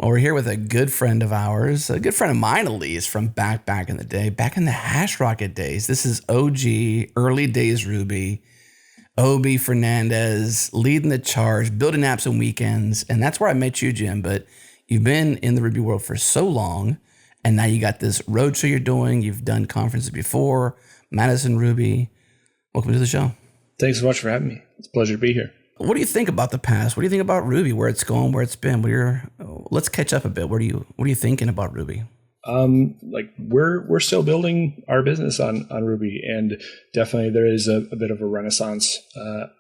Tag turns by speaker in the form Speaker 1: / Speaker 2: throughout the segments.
Speaker 1: Well, we're here with a good friend of ours, a good friend of mine at least, from back in the day, back in the Hashrocket days. This is OG, early days Ruby, Obi Fernandez, leading the charge, building apps on weekends. And that's where I met you, Jim. But you've been in the Ruby world for so long, and now you got this roadshow you're doing. You've done conferences before, Madison Ruby. Welcome to the show.
Speaker 2: Thanks so much for having me. It's a pleasure to be here.
Speaker 1: What do you think about the past? What do you think about Ruby, where it's going, where it's been? Let's catch up a bit. What are you thinking about Ruby?
Speaker 2: We're still building our business on Ruby, and definitely there is a bit of a renaissance. So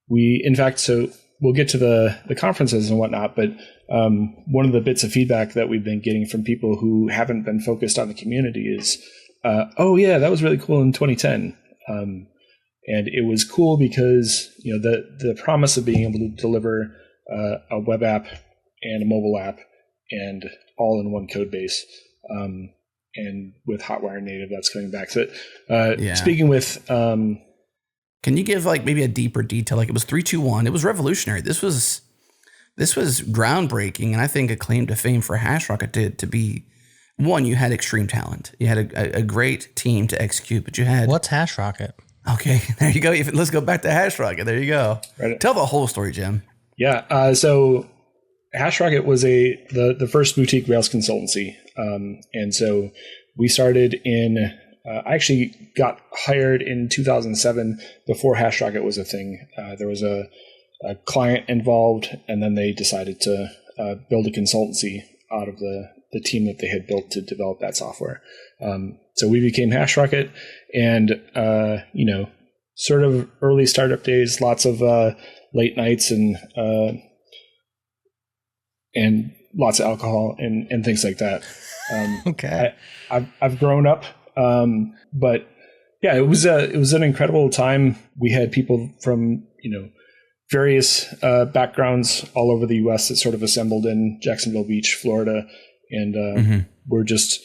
Speaker 2: we'll get to the conferences and whatnot, but one of the bits of feedback that we've been getting from people who haven't been focused on the community is, oh yeah, that was really cool in 2010. And it was cool because, the promise of being able to deliver a web app and a mobile app and all in one code base. And with Hotwire Native, that's coming back. So, Speaking with,
Speaker 1: can you give maybe a deeper detail? It was 3.2.1. It was revolutionary. This was groundbreaking, and I think a claim to fame for Hashrocket to be one. You had extreme talent. You had a great team to execute, but you had
Speaker 3: what's Hashrocket?
Speaker 1: Okay, there you go. Let's go back to Hashrocket. There you go. Right. Tell the whole story, Jim.
Speaker 2: Yeah. So Hashrocket was the first boutique Rails consultancy. And so we started I actually got hired in 2007 before Hashrocket was a thing. There was a client involved, and then they decided to build a consultancy out of the team that they had built to develop that software. So we became Hashrocket, and sort of early startup days, lots of late nights and lots of alcohol and things like that.
Speaker 1: Okay,
Speaker 2: I've grown up, but yeah, it was an incredible time. We had people from various backgrounds all over the U.S. that sort of assembled in Jacksonville Beach, Florida, and we're just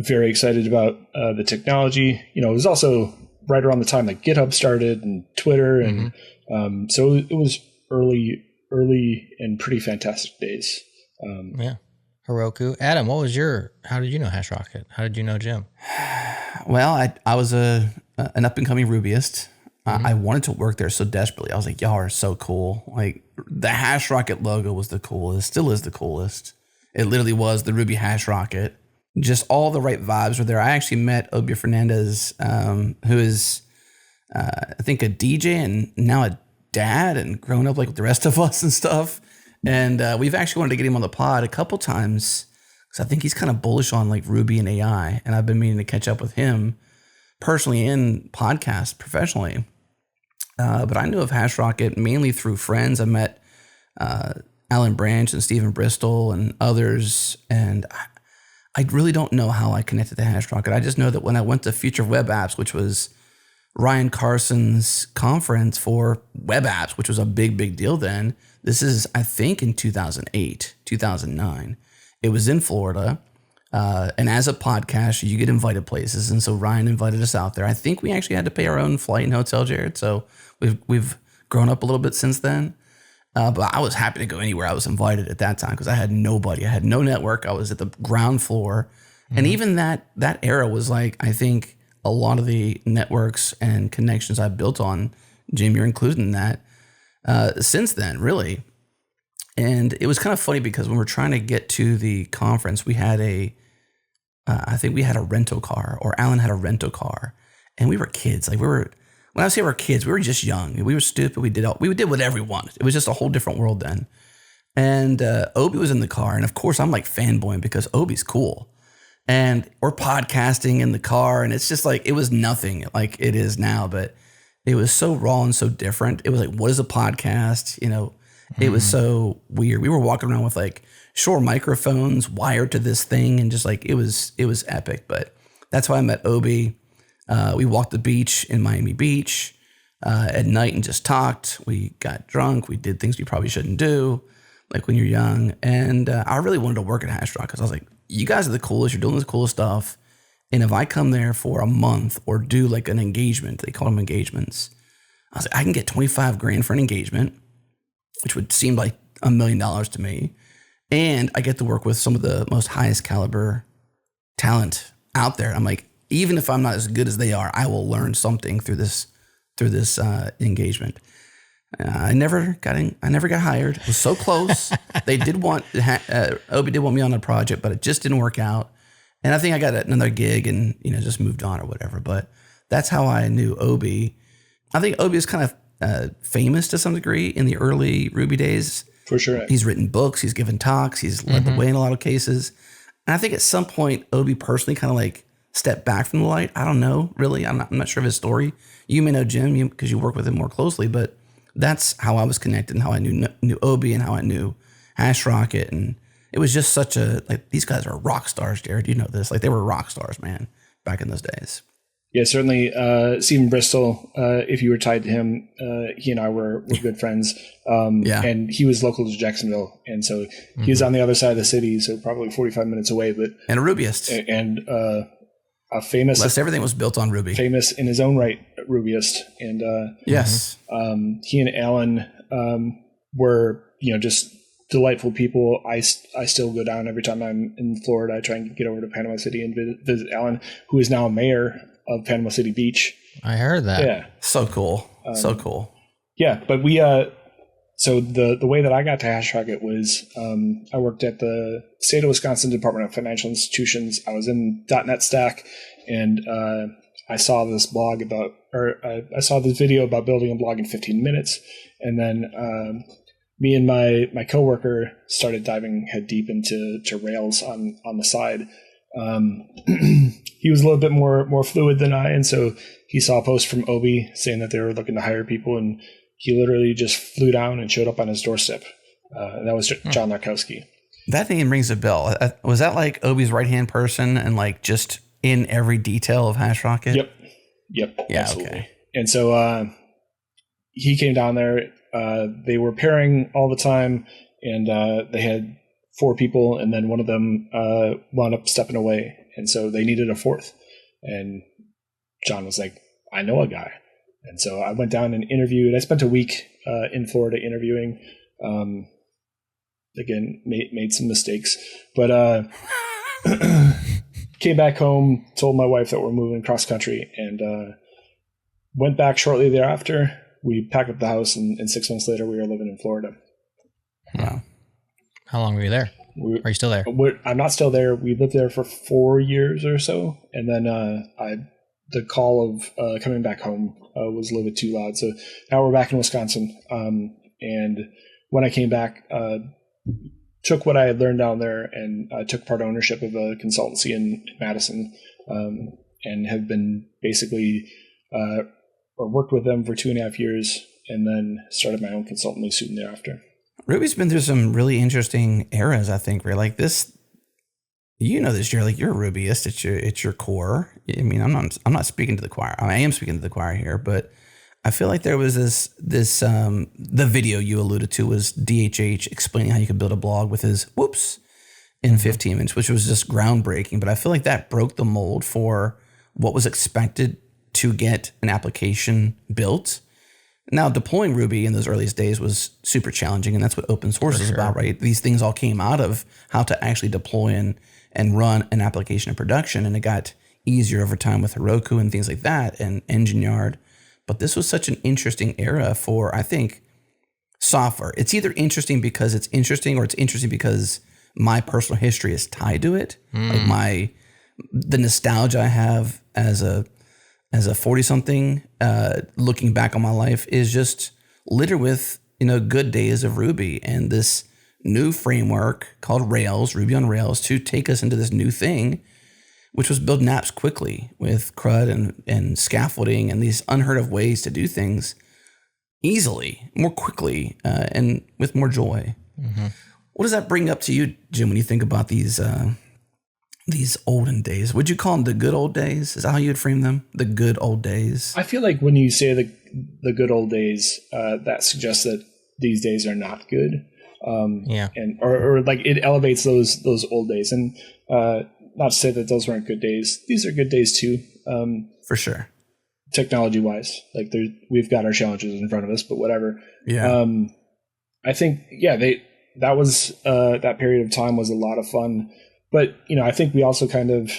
Speaker 2: very excited about the technology. It was also right around the time that GitHub started and Twitter, and so it was early and pretty fantastic days.
Speaker 3: Yeah. Heroku. Adam, how did you know Hashrocket? How did you know Jim?
Speaker 1: Well, I was an up-and-coming Rubyist. I wanted to work there so desperately. I was like, y'all are so cool. The Hashrocket logo was the coolest, still is the coolest. It literally was the Ruby Hashrocket. Just all the right vibes were there. I actually met Obi Fernandez, who is, I think, a DJ and now a dad and grown up like the rest of us and stuff. And we've actually wanted to get him on the pod a couple times because I think he's kind of bullish on Ruby and AI. And I've been meaning to catch up with him personally in podcast professionally. But I knew of Hashrocket mainly through friends. I met Alan Branch and Stephen Bristol and others. And I really don't know how I connected to Hashrocket. I just know that when I went to Future of Web Apps, which was Ryan Carson's conference for web apps, which was a big deal then. This is, I think, in 2008, 2009. It was in Florida. And as a podcast, you get invited places. And so Ryan invited us out there. I think we actually had to pay our own flight and hotel, Jared. So we've grown up a little bit since then. But I was happy to go anywhere I was invited at that time because I had nobody. I had no network. I was at the ground floor. And even that era was I think a lot of the networks and connections I built on, Jim, you're included in that, since then, really. And it was kind of funny because when we're trying to get to the conference, we had I think we had a rental car, or Alan had a rental car, and we were kids. When I say we're kids, we were just young. We were stupid. We did whatever we wanted. It was just a whole different world then. And Obi was in the car, and of course I'm fanboying because Obi's cool. And we're podcasting in the car, and it's just it was nothing like it is now, but it was so raw and so different. It was what is a podcast? It was so weird. We were walking around with Shure microphones wired to this thing, and just it was epic. But that's why I met Obi. We walked the beach in Miami Beach at night and just talked. We got drunk. We did things we probably shouldn't do, when you're young. And I really wanted to work at Hashrocket because I was you guys are the coolest. You're doing this cool stuff. And if I come there for a month or do an engagement, they call them engagements. I was I can get $25,000 for an engagement, which would seem like $1 million to me. And I get to work with some of the most highest caliber talent out there. I'm like, even if I'm not as good as they are, I will learn something through this engagement. I never got hired. It was so close. They did want Obi did want me on a project, but it just didn't work out. And I think I got another gig and just moved on or whatever. But that's how I knew Obi. I think Obi is kind of famous to some degree in the early Ruby days.
Speaker 2: For sure.
Speaker 1: He's written books. He's given talks. He's led the way in a lot of cases. And I think at some point, Obi personally kind of like stepped back from the light. I don't know, really. I'm not sure of his story. You may know Jim because you work with him more closely, but that's how I was connected and how I knew Obi and how I knew Hashrocket. And it was just such a, like, these guys are rock stars, Jared. You know this. Like, they were rock stars, man, back in those days.
Speaker 2: Yeah, certainly. Stephen Bristol, if you were tied to him, he and I were good friends. And he was local to Jacksonville. And so he was on the other side of the city, so probably 45 minutes away.
Speaker 1: And a Rubyist.
Speaker 2: And a famous...
Speaker 1: Less everything was built on Ruby.
Speaker 2: Famous in his own right, Rubyist. And
Speaker 1: yes.
Speaker 2: He and Alan were, just delightful people. I still go down every time I'm in Florida. I try and get over to Panama City and visit Alan, who is now mayor of Panama City Beach.
Speaker 3: I heard that.
Speaker 2: Yeah.
Speaker 1: So cool. So cool.
Speaker 2: Yeah. But we, so the way that I got to Hashrocket was, I worked at the state of Wisconsin Department of Financial Institutions. I was in .NET Stack, and I saw this blog I saw this video about building a blog in 15 minutes. And then, me and my coworker started diving head deep into Rails on the side. He was a little bit more fluid than I, and so he saw a post from Obi saying that they were looking to hire people, and he literally just flew down and showed up on his doorstep. And that was John Larkowski.
Speaker 1: That name rings a bell. Was that like Obi's right-hand person and like just in every detail of Hashrocket?
Speaker 2: Yep.
Speaker 1: Yeah,
Speaker 2: absolutely.
Speaker 1: okay.
Speaker 2: And so he came down there. They were pairing all the time, and they had 4 people, and then one of them wound up stepping away, and so they needed a 4th. And John was like, I know a guy. And so I went down and interviewed. I spent a week in Florida interviewing. Again, made some mistakes, but came back home, told my wife that we're moving cross country, and went back shortly thereafter. We packed up the house, and 6 months later, we were living in Florida.
Speaker 1: Wow.
Speaker 3: How long were you there? Are you still there?
Speaker 2: I'm not still there. We lived there for 4 years or so, and then the call of coming back home was a little bit too loud. So now we're back in Wisconsin, and when I came back, took what I had learned down there and took part ownership of a consultancy in Madison, and have been basically or worked with them for 2.5 years, and then started my own consultancy soon thereafter.
Speaker 1: Ruby's been through some really interesting eras, I think, right? Like this, this, you're a Rubyist. It's your core. I mean, I'm not speaking to the choir. I am speaking to the choir here, but I feel like there was this the video you alluded to was DHH explaining how you could build a blog with his whoops in 15 minutes, which was just groundbreaking. But I feel like that broke the mold for what was expected to get an application built. Now, deploying Ruby in those earliest days was super challenging, and that's what open source is about, right? These things all came out of how to actually deploy and run an application in production, and it got easier over time with Heroku and things like that, and Engine Yard. But this was such an interesting era for, I think, software. It's either interesting because it's interesting, or it's interesting because my personal history is tied to it. Like the nostalgia I have as a 40-something, looking back on my life is just littered with, good days of Ruby and this new framework called Rails, Ruby on Rails, to take us into this new thing, which was building apps quickly with CRUD and scaffolding and these unheard of ways to do things easily, more quickly, and with more joy. Mm-hmm. What does that bring up to you, Jim, when you think about these olden days? Would you call them the good old days? Is that how you would frame them? The good old days?
Speaker 2: I feel like when you say the good old days, that suggests that these days are not good. And or like it elevates those old days. And not to say that those weren't good days. These are good days too.
Speaker 1: For sure.
Speaker 2: Technology wise, like we've got our challenges in front of us, but whatever.
Speaker 1: Yeah.
Speaker 2: I think, that was that period of time was a lot of fun. But I think we also kind of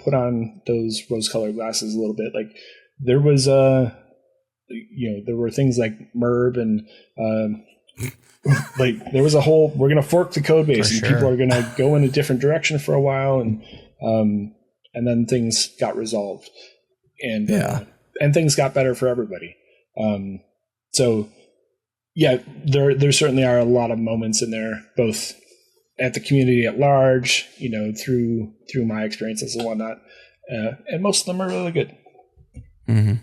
Speaker 2: put on those rose-colored glasses a little bit. Like there was there were things like MERB and like there was a whole we're going to fork the code base and people are going to go in a different direction for a while and then things got resolved and things got better for everybody. So yeah, there certainly are a lot of moments in there, both at the community at large, through my experiences and whatnot, and most of them are really good.
Speaker 3: Mm-hmm.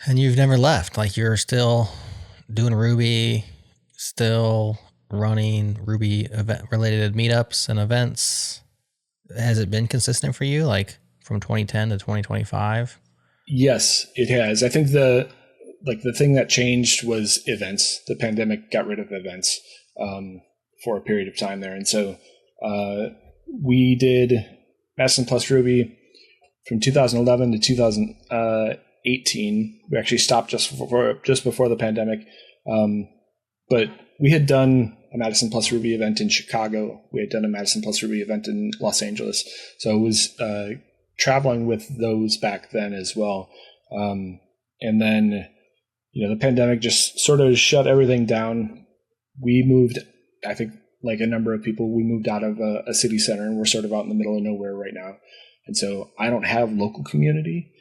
Speaker 3: And you've never left. Like you're still doing Ruby, still running Ruby event-related meetups and events. Has it been consistent for you, like from 2010 to 2025?
Speaker 2: Yes, it has. I think the thing that changed was events. The pandemic got rid of events for a period of time there. And so we did Madison plus Ruby from 2011 to 2018. We actually stopped just before the pandemic. But we had done a Madison plus Ruby event in Chicago. We had done a Madison plus Ruby event in Los Angeles. So it was traveling with those back then as well. And then the pandemic just sort of shut everything down. We moved, I think, like a number of people, we moved out of a city center and we're sort of out in the middle of nowhere right now. And so I don't have local community.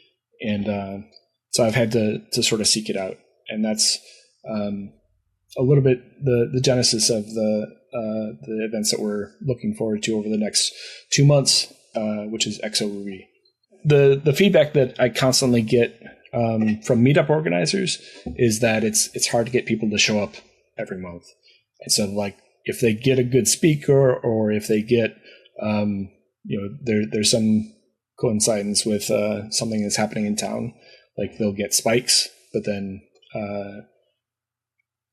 Speaker 2: And so I've had to sort of seek it out. And that's a little bit the genesis of the events that we're looking forward to over the next 2 months, which is XO Ruby. The feedback that I constantly get from meetup organizers is that it's hard to get people to show up every month. And so like if they get a good speaker or if they get there's some coincidence with something that's happening in town, like they'll get spikes, but then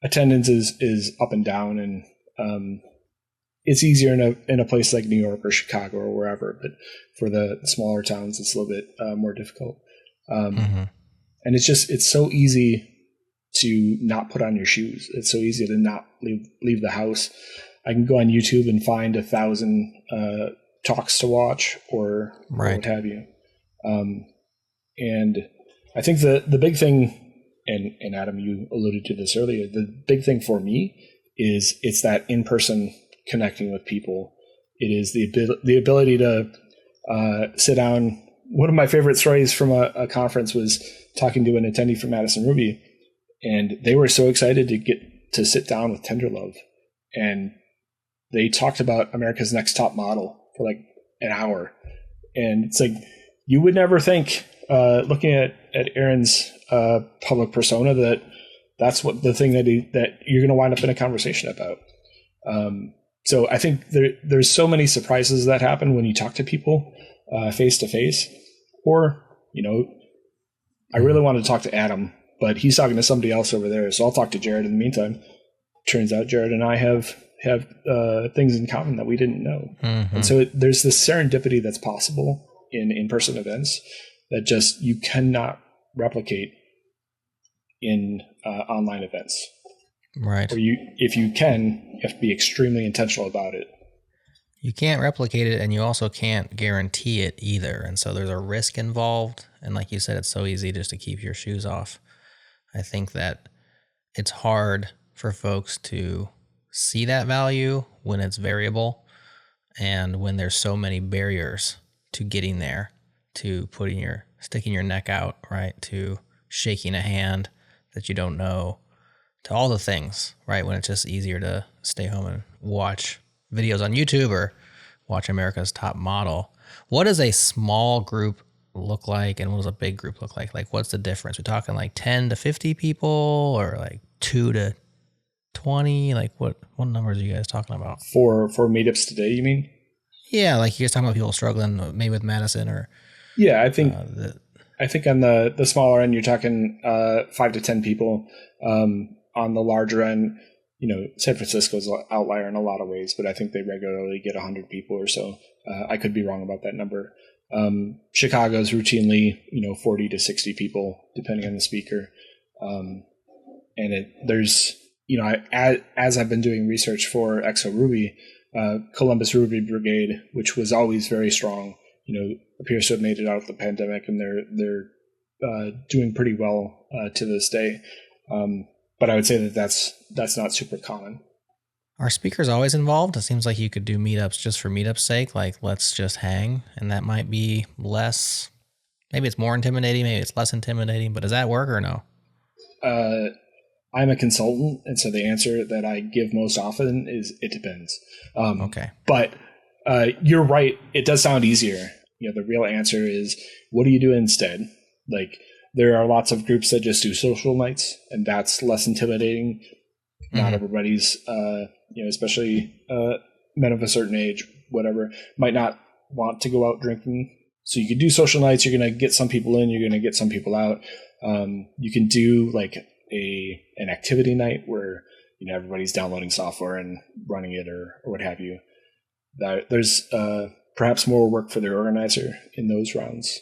Speaker 2: attendance is up and down, and it's easier in a place like New York or Chicago or wherever, but for the smaller towns it's a little bit more difficult. And it's so easy to not put on your shoes. It's so easy to not leave the house. I can go on YouTube and find 1,000 talks to watch or what have you. And I think the big thing, and Adam, you alluded to this earlier, the big thing for me is it's that in-person connecting with people. It is the ability to sit down. One of my favorite stories from a conference was talking to an attendee from Madison Ruby, and they were so excited to get to sit down with Tenderlove, and they talked about America's Next Top Model for like an hour. And it's like, you would never think, looking at Aaron's public persona, that's what the thing that you're going to wind up in a conversation about. So I think there's so many surprises that happen when you talk to people face to face. Or, I really want to talk to Adam, but he's talking to somebody else over there, so I'll talk to Jared in the meantime. Turns out Jared and I have things in common that we didn't know. Mm-hmm. And so there's this serendipity that's possible in in-person events that just you cannot replicate in online events.
Speaker 3: Right.
Speaker 2: Or if you can, you have to be extremely intentional about it.
Speaker 3: You can't replicate it, and you also can't guarantee it either. And so there's a risk involved. And like you said, it's so easy just to keep your shoes off. I think that it's hard for folks to see that value when it's variable and when there's so many barriers to getting there, to sticking your neck out, right? To shaking a hand that you don't know, to all the things, right? When it's just easier to stay home and watch videos on YouTube or watch America's Top Model. What does a small group look like, and what does a big group look like? Like, what's the difference? We're talking like 10 to 50 people, or like 2 to 20? Like, what numbers are you guys talking about? For
Speaker 2: meetups today, you mean?
Speaker 3: Yeah, like you're talking about people struggling maybe with Madison or...
Speaker 2: Yeah, I think on the smaller end, you're talking 5 to 10 people. On the larger end, San Francisco's an outlier in a lot of ways, but I think they regularly get 100 people or so. I could be wrong about that number. Chicago's routinely, 40 to 60 people, depending on the speaker. And there's as I've been doing research for Exo Ruby, Columbus Ruby Brigade, which was always very strong, appears to have made it out of the pandemic, and they're doing pretty well to this day. But I would say that that's not super common.
Speaker 3: Are speakers always involved? It seems like you could do meetups just for meetup's sake, like let's just hang, and that might be less. Maybe it's more intimidating, maybe it's less intimidating, but does that work or no?
Speaker 2: I'm a consultant, and so the answer that I give most often is it depends.
Speaker 3: Okay.
Speaker 2: But you're right. It does sound easier. The real answer is, what do you do instead? Like, there are lots of groups that just do social nights, and that's less intimidating. Not everybody's, especially men of a certain age, whatever, might not want to go out drinking. So you can do social nights. You're going to get some people in. You're going to get some people out. You can do like an activity night where everybody's downloading software and running it or what have you. There's perhaps more work for the organizer in those rounds.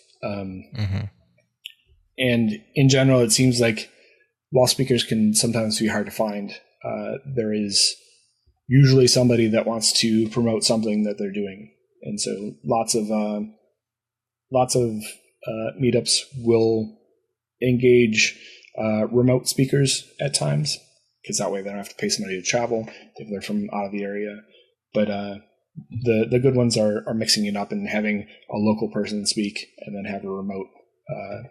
Speaker 2: And in general, it seems like while speakers can sometimes be hard to find, there is usually somebody that wants to promote something that they're doing, and so lots of meetups will engage remote speakers at times, because that way they don't have to pay somebody to travel if they're from out of the area. But the good ones are mixing it up and having a local person speak and then have a remote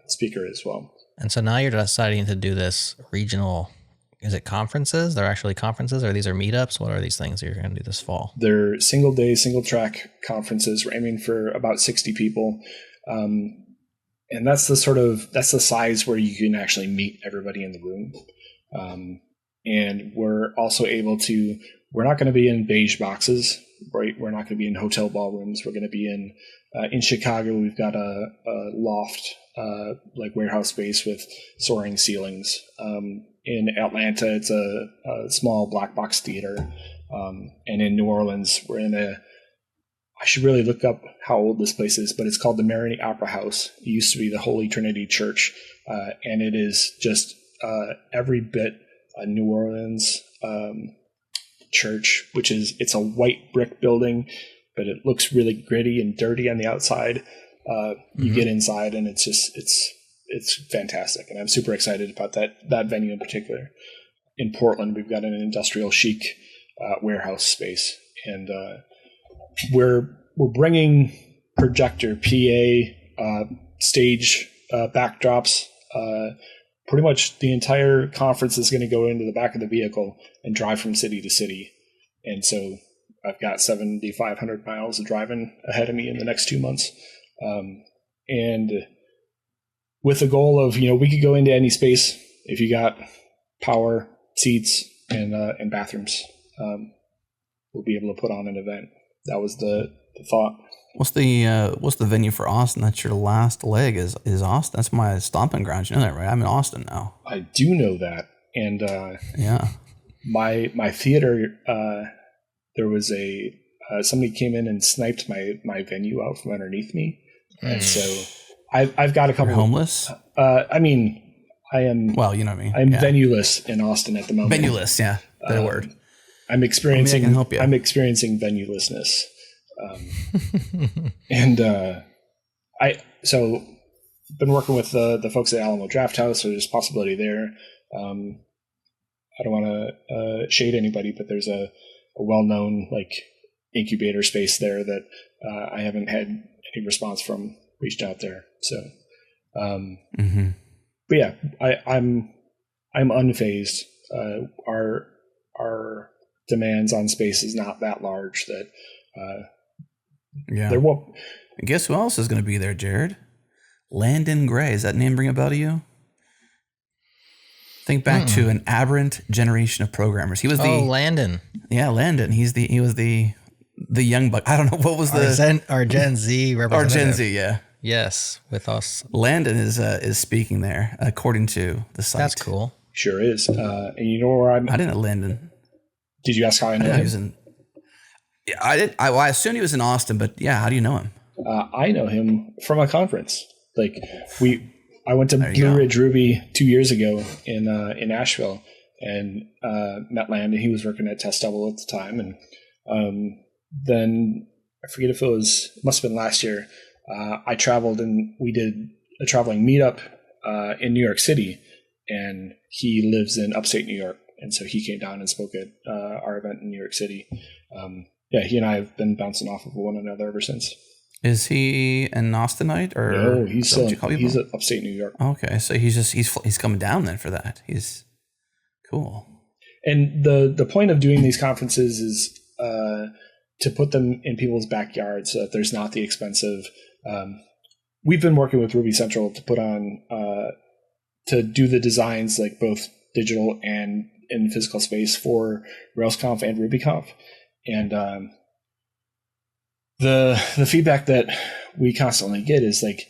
Speaker 2: speaker as well. And
Speaker 3: so now you're deciding to do this regional. Is it conferences? They're actually conferences, or these are meetups? What are these things that you're going to do this fall?
Speaker 2: They're single day, single track conferences. We're aiming for about 60 people. And that's the size where you can actually meet everybody in the room. And we're also we're not going to be in beige boxes, right? We're not going to be in hotel ballrooms. We're going to be in Chicago. We've got a loft, like warehouse space with soaring ceilings. In Atlanta, it's a small black box theater. And in New Orleans, we're in I should really look up how old this place is, but it's called the Marigny Opera House. It used to be the Holy Trinity Church. And it is just every bit a New Orleans church, it's a white brick building, but it looks really gritty and dirty on the outside. You get inside and it's fantastic, and I'm super excited about that venue in particular. In Portland, we've got an industrial chic warehouse space, and we're bringing projector, PA, stage backdrops. Pretty much the entire conference is going to go into the back of the vehicle and drive from city to city, and so I've got 7,500 miles of driving ahead of me in the next 2 months, and with the goal of, we could go into any space if you got power, seats, and bathrooms. We'll be able to put on an event. That was the thought.
Speaker 1: What's the venue for Austin? That's your last leg is Austin. That's my stomping ground. You know that, right? I'm in Austin now.
Speaker 2: I do know that. And
Speaker 1: yeah, my
Speaker 2: theater, there was somebody came in and sniped my venue out from underneath me. And so I've got a couple.
Speaker 1: You're homeless?
Speaker 2: I mean, I am.
Speaker 1: Well, you know what I mean.
Speaker 2: I'm venueless in Austin at the moment.
Speaker 1: Venueless, yeah, better word.
Speaker 2: I'm experiencing.
Speaker 1: I can help you.
Speaker 2: I'm experiencing venuelessness, and so been working with the folks at Alamo Draft House. So there's possibility there. I don't want to shade anybody, but there's a well-known incubator space there that I haven't had any response from. Reached out there, so but yeah, I'm unfazed. Our demands on space is not that large that there won't.
Speaker 1: And guess who else is going to be there, Jared? Landon Gray. Does that name ring a bell to you? Think back to an aberrant generation of programmers. He was
Speaker 3: Landon.
Speaker 1: Yeah, Landon. He was the young buck. I don't know what was
Speaker 3: our Gen Z representative.
Speaker 1: Our Gen Z, yeah.
Speaker 3: Yes, with us.
Speaker 1: Landon is speaking there, according to the site.
Speaker 3: That's cool.
Speaker 2: Sure is. And you know where I'm.
Speaker 1: I didn't know Landon.
Speaker 2: Did you ask how I know him?
Speaker 1: I did. I assumed he was in Austin, but yeah, how do you know him?
Speaker 2: I know him from a conference. I went to Blue Ridge Ruby 2 years ago in Asheville, and met Landon. He was working at Test Double at the time, and then I forget if it must have been last year. I traveled and we did a traveling meetup in New York City, and he lives in upstate New York, and so he came down and spoke at our event in New York City. He and I have been bouncing off of one another ever since.
Speaker 1: Is he an Austinite or
Speaker 2: no? He's at upstate New York.
Speaker 1: Okay, so he's coming down then for that. He's cool.
Speaker 2: And the point of doing these conferences is to put them in people's backyards so that there's not the expensive. We've been working with Ruby Central to put on to do the designs, like both digital and in physical space, for RailsConf and RubyConf, and the feedback that we constantly get is like,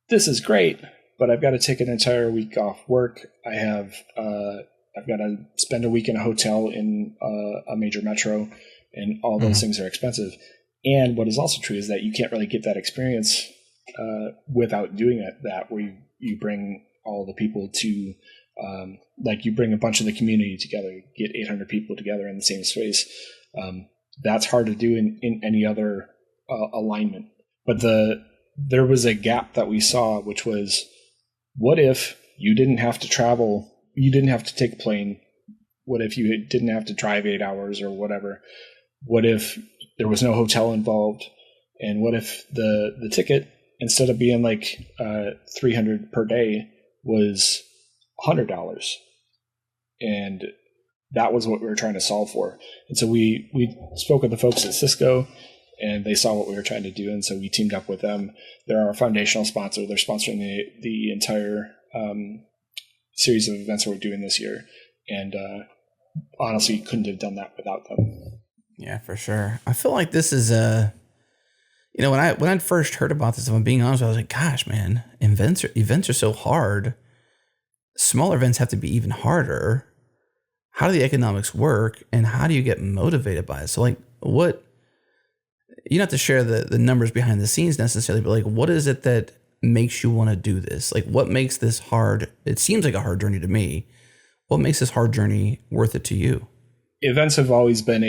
Speaker 2: this is great, but I've got to take an entire week off work. I've got to spend a week in a hotel in a major metro, and all those things are expensive. And what is also true is that you can't really get that experience without doing that where you bring all the people to, like you bring a bunch of the community together, get 800 people together in the same space. That's hard to do in any other alignment. But there was a gap that we saw, which was, what if you didn't have to travel, you didn't have to take a plane? What if you didn't have to drive 8 hours or whatever? What if there was no hotel involved? And what if the ticket, instead of being like $300 per day, was $100? And that was what we were trying to solve for. And so we spoke with the folks at Cisco, and they saw what we were trying to do, and so we teamed up with them. They're our foundational sponsor. They're sponsoring the entire series of events that we're doing this year, and honestly, couldn't have done that without them.
Speaker 1: Yeah, for sure. I feel like this is when I first heard about this, if I'm being honest, I was like, gosh, man, events are so hard. Smaller events have to be even harder. How do the economics work, and how do you get motivated by it? So, like, what? You don't have to share the numbers behind the scenes necessarily, but like, what is it that makes you want to do this? Like, what makes this hard? It seems like a hard journey to me. What makes this hard journey worth it to you? Events
Speaker 2: have always been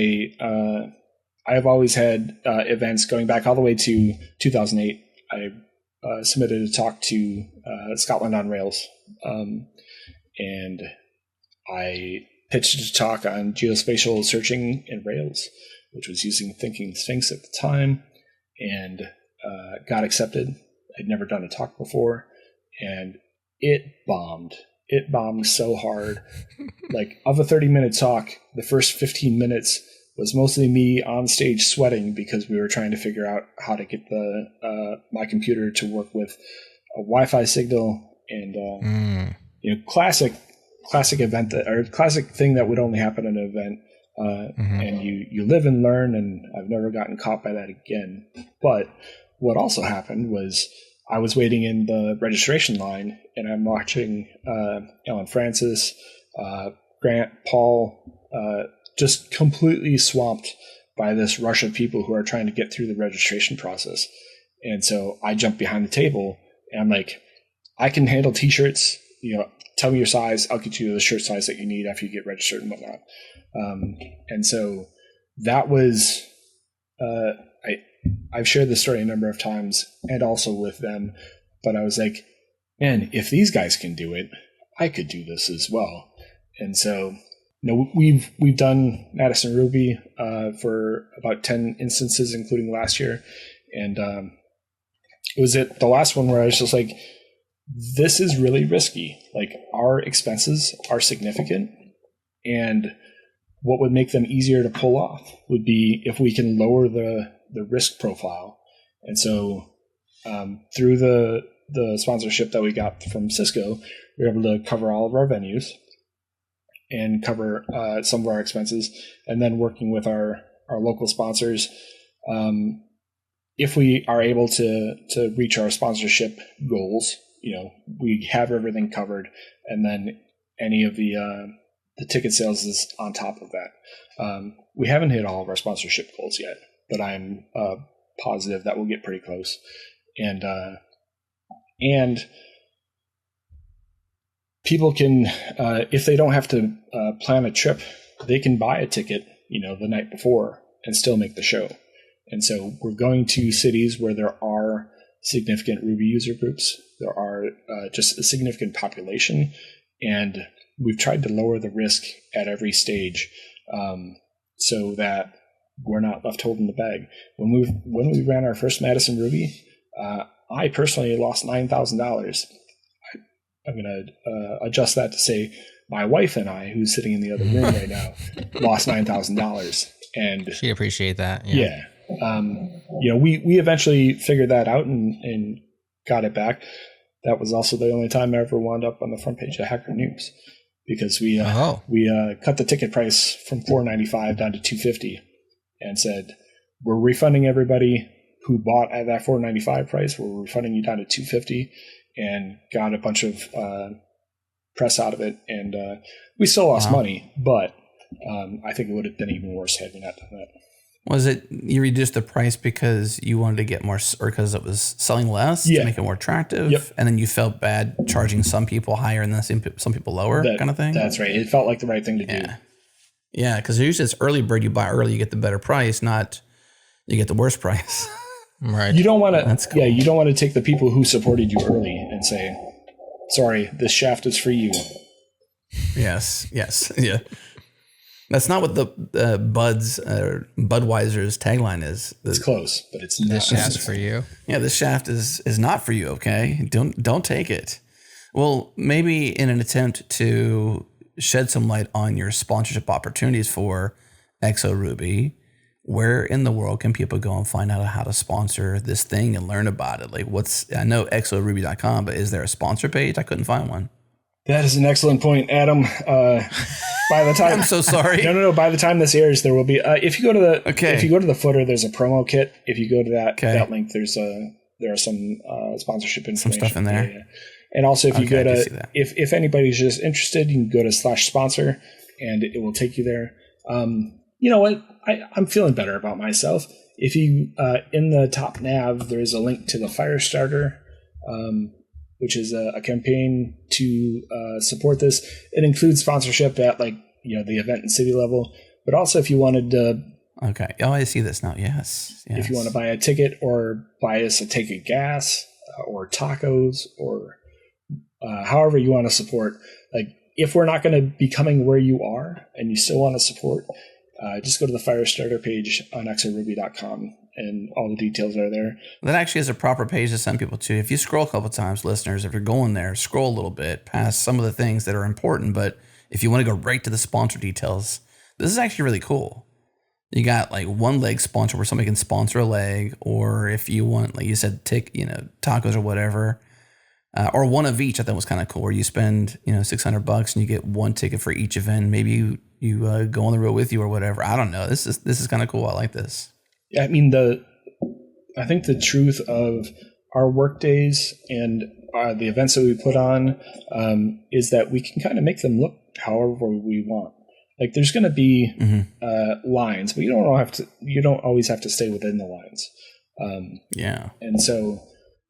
Speaker 2: I've always had events going back all the way to 2008. I submitted a talk to Scotland on Rails, and I pitched a talk on geospatial searching in Rails, which was using Thinking Sphinx at the time, and got accepted. I'd never done a talk before, and it bombed. It bombed so hard. Like, of a 30-minute talk, the first 15 minutes was mostly me on stage sweating because we were trying to figure out how to get my computer to work with a Wi-Fi signal, and classic event classic thing that would only happen in an event. And you live and learn, and I've never gotten caught by that again. But what also happened was I was waiting in the registration line, and I'm watching Ellen Francis, Grant, Paul, just completely swamped by this rush of people who are trying to get through the registration process. And so I jumped behind the table, and I'm like, I can handle t-shirts, tell me your size, I'll get you the shirt size that you need after you get registered and whatnot. And so that was, I've shared this story a number of times, and also with them, but I was like, man, if these guys can do it, I could do this as well. And so, we've done Madison Ruby for about 10 instances, including last year. And it was at the last one where I was just like, this is really risky. Like, our expenses are significant, and what would make them easier to pull off would be if we can lower the risk profile. And so through the sponsorship that we got from Cisco, we were able to cover all of our venues and cover some of our expenses. And then working with our local sponsors, if we are able to reach our sponsorship goals, we have everything covered, and then any of the ticket sales is on top of that. We haven't hit all of our sponsorship goals yet, but I'm positive that we'll get pretty close. And people can, if they don't have to plan a trip, they can buy a ticket, the night before and still make the show. And so we're going to cities where there are significant Ruby user groups. There are just a significant population, and we've tried to lower the risk at every stage so that we're not left holding the bag. When we ran our first Madison Ruby, I personally lost $9,000. I'm going to adjust that to say my wife and I, who's sitting in the other room right now, lost $9,000. And
Speaker 3: she'd appreciate that.
Speaker 2: Yeah. We eventually figured that out and got it back. That was also the only time I ever wound up on the front page of Hacker News, because we cut the ticket price from $4.95 down to $2.50 and said, we're refunding everybody who bought at that $4.95 price. We're refunding you down to $2.50, and got a bunch of press out of it. And we still lost money, but I think it would have been even worse had we not done that.
Speaker 1: Was it you reduced the price because you wanted to get more, or because it was selling less to make it more attractive?
Speaker 2: Yep.
Speaker 1: And then you felt bad charging some people higher and then some people lower, kind of thing?
Speaker 2: That's right. It felt like the right thing to do.
Speaker 1: Yeah, because usually it's early bird. You buy early, you get the better price, not you get the worst price.
Speaker 3: Right.
Speaker 2: You don't want to.
Speaker 1: That's cool.
Speaker 2: Yeah, you don't want to take the people who supported you early and say, "Sorry, this shaft is for you."
Speaker 1: Yes. Yeah. That's not what the Budweiser's tagline is.
Speaker 2: It's close, but it's not.
Speaker 3: This shaft's for you.
Speaker 1: Yeah, this shaft is not for you. Okay, don't take it. Well, maybe in an attempt to shed some light on your sponsorship opportunities for XORuby, where in the world can people go and find out how to sponsor this thing and learn about it? Like, I know xoruby.com, but is there a sponsor page? I couldn't find one.
Speaker 2: That is an excellent point, Adam. By the time
Speaker 1: I'm so sorry.
Speaker 2: No. By the time this airs, there will be. If you go to the footer, there's a promo kit. If you go to that link, there are some sponsorship information.
Speaker 1: Some stuff in there.
Speaker 2: Yeah. And also, if you go to if anybody's just interested, you can go to /sponsor, and it will take you there. You know what? I'm feeling better about myself. If you in the top nav, there is a link to the Firestarter, which is a campaign to support this. It includes sponsorship at the event and city level, but also if you wanted to.
Speaker 1: Okay. Oh, I see this now. Yes.
Speaker 2: If you want to buy a ticket or buy us a tank of gas or tacos or however you want to support, if we're not going to be coming where you are and you still want to support, just go to the Firestarter page on xoruby.com and all the details are there.
Speaker 1: That actually is a proper page to send people to. If you scroll a couple times, listeners, if you're going there, scroll a little bit past some of the things that are important. But if you want to go right to the sponsor details, this is actually really cool. You got one leg sponsor where somebody can sponsor a leg, or if you want, like you said, tacos or whatever, or one of each. I thought was kind of cool. Where you spend $600 and you get one ticket for each event. Maybe you go on the road with you or whatever. I don't know. This is kind of cool. I like this.
Speaker 2: I mean, I think the truth of our work days and the events that we put on is that we can kind of make them look however we want. There's going to be lines, but you don't always have to stay within the lines. And so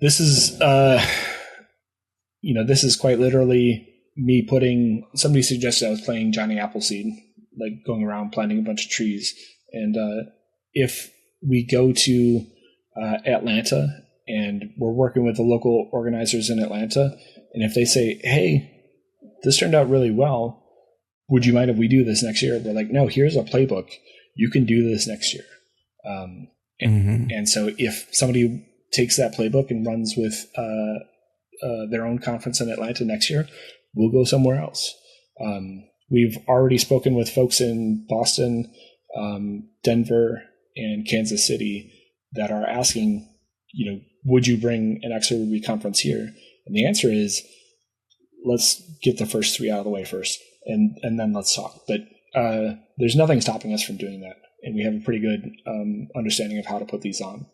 Speaker 2: this is this is quite literally me putting. Somebody suggested I was playing Johnny Appleseed, going around planting a bunch of trees, and if we go to Atlanta and we're working with the local organizers in Atlanta, and if they say, "Hey, this turned out really well, would you mind if we do this next year?" We're like, "No, here's a playbook. You can do this next year." And so if somebody takes that playbook and runs with their own conference in Atlanta next year, we'll go somewhere else. We've already spoken with folks in Boston, Denver, and Kansas City that are asking, would you bring an XORuby conference here? And the answer is, let's get the first 3 out of the way first, and then let's talk. But there's nothing stopping us from doing that, and we have a pretty good understanding of how to put these on.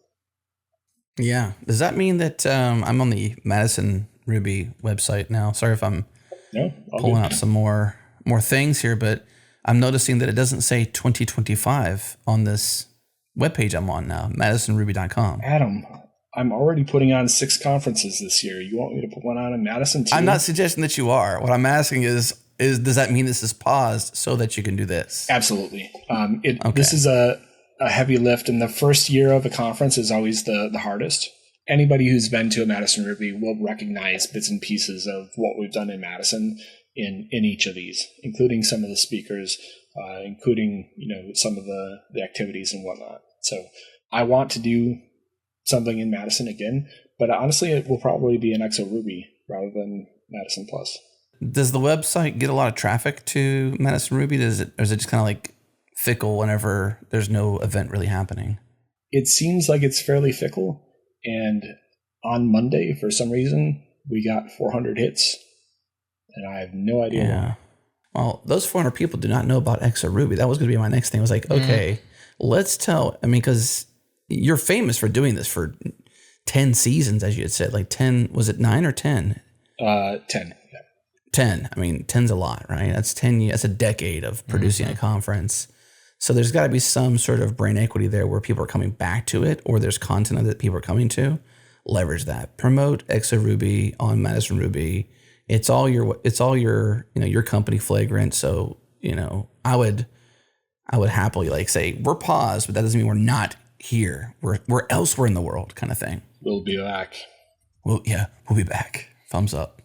Speaker 1: Yeah. Does that mean that I'm on the Madison Ruby website now? Sorry if I'm pulling out some more things here, but I'm noticing that it doesn't say 2025 on this webpage I'm on now, madisonruby.com.
Speaker 2: Adam, I'm already putting on 6 conferences this year. You want me to put one on in Madison too?
Speaker 1: I'm not suggesting that you are. What I'm asking is does that mean this is paused so that you can do this?
Speaker 2: Absolutely. This is a heavy lift, and the first year of a conference is always the hardest. Anybody who's been to a Madison Ruby will recognize bits and pieces of what we've done in Madison in each of these, including some of the speakers, including some of the activities and whatnot. So I want to do something in Madison again, but honestly, it will probably be an XO Ruby rather than Madison Plus.
Speaker 1: Does the website get a lot of traffic to Madison Ruby? Or is it just kind of like fickle whenever there's no event really happening?
Speaker 2: It seems like it's fairly fickle. And on Monday, for some reason, we got 400 hits. And I have no idea why.
Speaker 1: Well, those 400 people do not know about XO Ruby. That was going to be my next thing. I was like, okay, let's tell. I mean, because you're famous for doing this for 10 seasons, as you had said. Like 10, was it 9 or 10?
Speaker 2: 10.
Speaker 1: 10. I mean, 10's a lot, right? That's 10 years. That's a decade of producing a conference. So there's got to be some sort of brand equity there where people are coming back to it, or there's content that people are coming to. Leverage that. Promote XO Ruby on Madison Ruby. It's all your your company flagrant. So, I would happily like say we're paused, but that doesn't mean we're not here. We're elsewhere in the world, kind of thing.
Speaker 2: We'll be back.
Speaker 1: We'll be back. Thumbs up.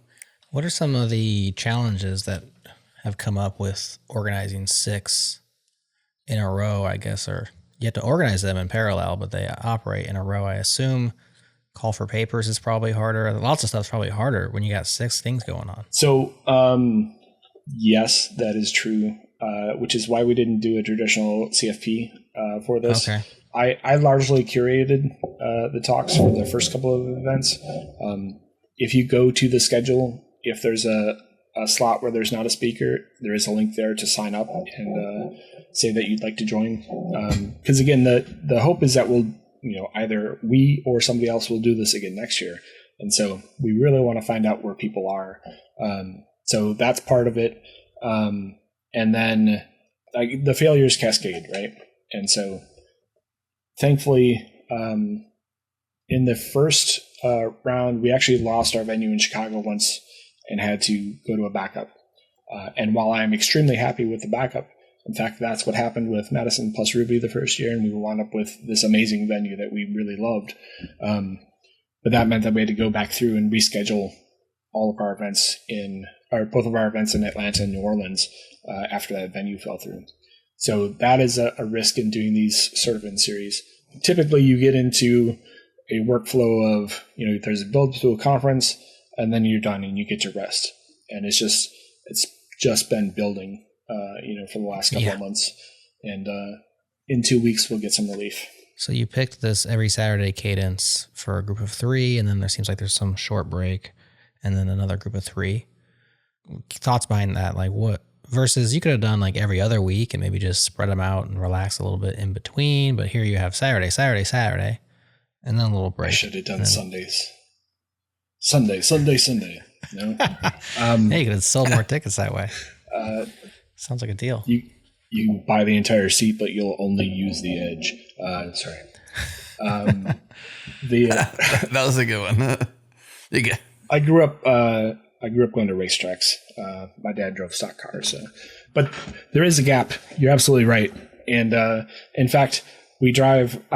Speaker 3: What are some of the challenges that have come up with organizing 6 in a row, I guess, or you have to organize them in parallel, but they operate in a row? I assume call for papers is probably harder. Lots of stuff's probably harder when you got 6 things going on.
Speaker 2: So, yes, that is true, which is why we didn't do a traditional CFP for this.
Speaker 3: Okay.
Speaker 2: I largely curated the talks for the first couple of events. If you go to the schedule, if there's a slot where there's not a speaker, there is a link there to sign up and say that you'd like to join. Because again, the hope is that we'll, either we or somebody else will do this again next year. And so we really want to find out where people are. So that's part of it. And then the failures cascade, right? And so thankfully, in the first round, we actually lost our venue in Chicago once and had to go to a backup. And while I'm extremely happy with the backup, in fact, that's what happened with Madison plus Ruby the first year, and we wound up with this amazing venue that we really loved. But that meant that we had to go back through and reschedule all of our events both of our events in Atlanta and New Orleans after that venue fell through. So that is a risk in doing these sort of in series. Typically, you get into a workflow of, there's a build to a conference, and then you're done and you get to rest. And it's just been building, for the last couple of months. And in 2 weeks, we'll get some relief.
Speaker 3: So you picked this every Saturday cadence for a group of 3, and then there seems like there's some short break, and then another group of 3. Thoughts behind that? Like what? Versus you could have done like every other week and maybe just spread them out and relax a little bit in between. But here you have Saturday, and then a little break.
Speaker 2: I should have done Sundays. Sunday. No.
Speaker 3: Hey, you could have sold more tickets that way. Sounds like a deal.
Speaker 2: You buy the entire seat, but you'll only use the edge. Sorry.
Speaker 1: That was a good one.
Speaker 2: I grew up going to racetracks. My dad drove stock cars, but there is a gap. You're absolutely right. And in fact, I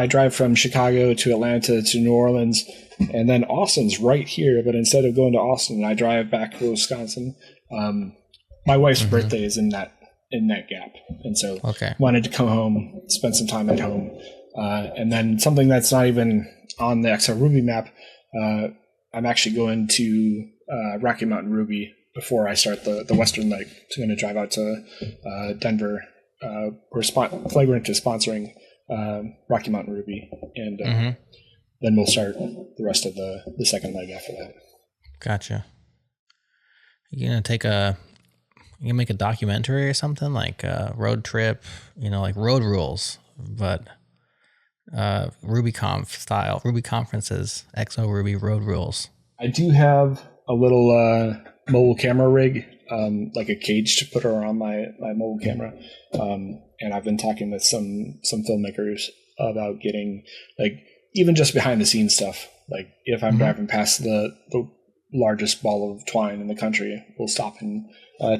Speaker 2: drive from Chicago to Atlanta to New Orleans, and then Austin's right here. But instead of going to Austin, I drive back to Wisconsin. My wife's birthday is in that gap, and so wanted to come home, spend some time at home, and then something that's not even on the XO Ruby map. I'm actually going to Rocky Mountain Ruby before I start the Western leg. So I'm going to drive out to Denver. We're flagrant to sponsoring Rocky Mountain Ruby, and then we'll start the rest of the second leg after that.
Speaker 3: Gotcha. You gonna make a documentary or something like a road trip, like road rules, but RubyConf style, Ruby conferences, XO Ruby road rules. I
Speaker 2: do have a little mobile camera rig, like a cage to put around my mobile camera, and I've been talking with some filmmakers about getting like even just behind the scenes stuff, Like if I'm driving past the largest ball of twine in the country, we'll stop and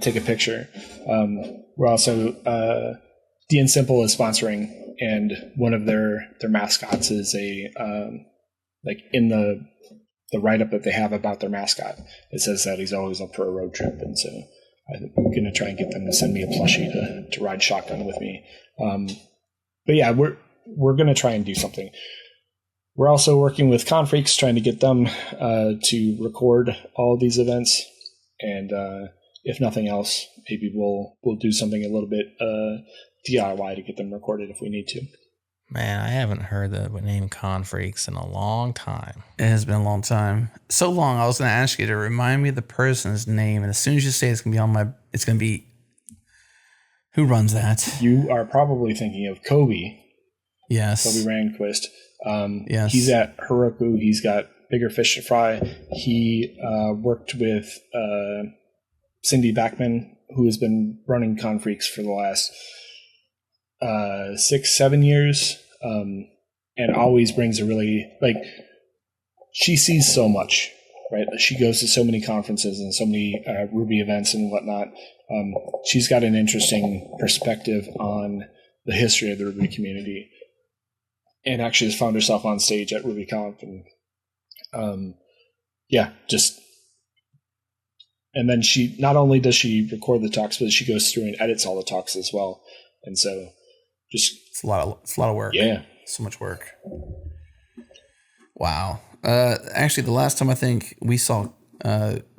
Speaker 2: take a picture. We're also D & Simple is sponsoring, and one of their mascots is like in the write-up that they have about their mascot, it says that he's always up for a road trip, and so I'm going to try and get them to send me a plushie to ride shotgun with me. But yeah, we're going to try and do something. We're also working with Confreaks, trying to get them to record all of these events, and if nothing else, maybe we'll do something a little bit DIY to get them recorded if we need to.
Speaker 3: Man, I haven't heard the name Confreaks in a long time.
Speaker 1: It has been a long time. So long, I was going to ask you to remind me of the person's name, and as soon as you say it's going to be who runs that?
Speaker 2: You are probably thinking of Kobe.
Speaker 1: Yes.
Speaker 2: Kobe Randquist.
Speaker 1: Yes.
Speaker 2: He's at Heroku. He's got bigger fish to fry. He worked with Cindy Backman, who has been running Confreaks for the last 6-7 years, and always brings a really, like, she sees so much, right? She goes to so many conferences and so many Ruby events and whatnot. She's got an interesting perspective on the history of the Ruby community, and actually has found herself on stage at RubyConf, and and then she not only does she record the talks, but she goes through and edits all the talks as well, and so it's a lot of work.
Speaker 1: Yeah, so much work. Wow. Actually, the last time I think we saw,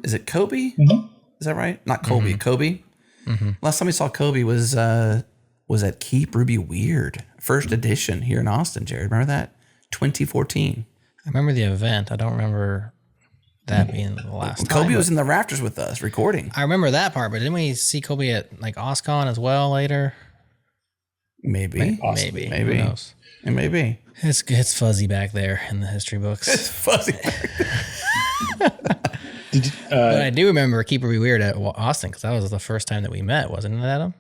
Speaker 1: is it Kobe?
Speaker 2: Mm-hmm.
Speaker 1: Is that right? Not Kobe.
Speaker 3: Mm-hmm.
Speaker 1: Kobe.
Speaker 3: Mm-hmm.
Speaker 1: Last time we saw Kobe was at Keep Ruby Weird, first edition here in Austin. Jared, remember that? 2014.
Speaker 3: I remember the event. I don't remember that being the last time.
Speaker 1: Kobe was in the rafters with us recording.
Speaker 3: I remember that part, but didn't we see Kobe at like OSCON as well later?
Speaker 1: Maybe.
Speaker 3: Maybe. Who knows?
Speaker 1: It may be.
Speaker 3: It's fuzzy back there in the history books.
Speaker 1: It's fuzzy.
Speaker 3: But I do remember Keep Ruby Weird at Austin, because that was the first time that we met, wasn't it, Adam?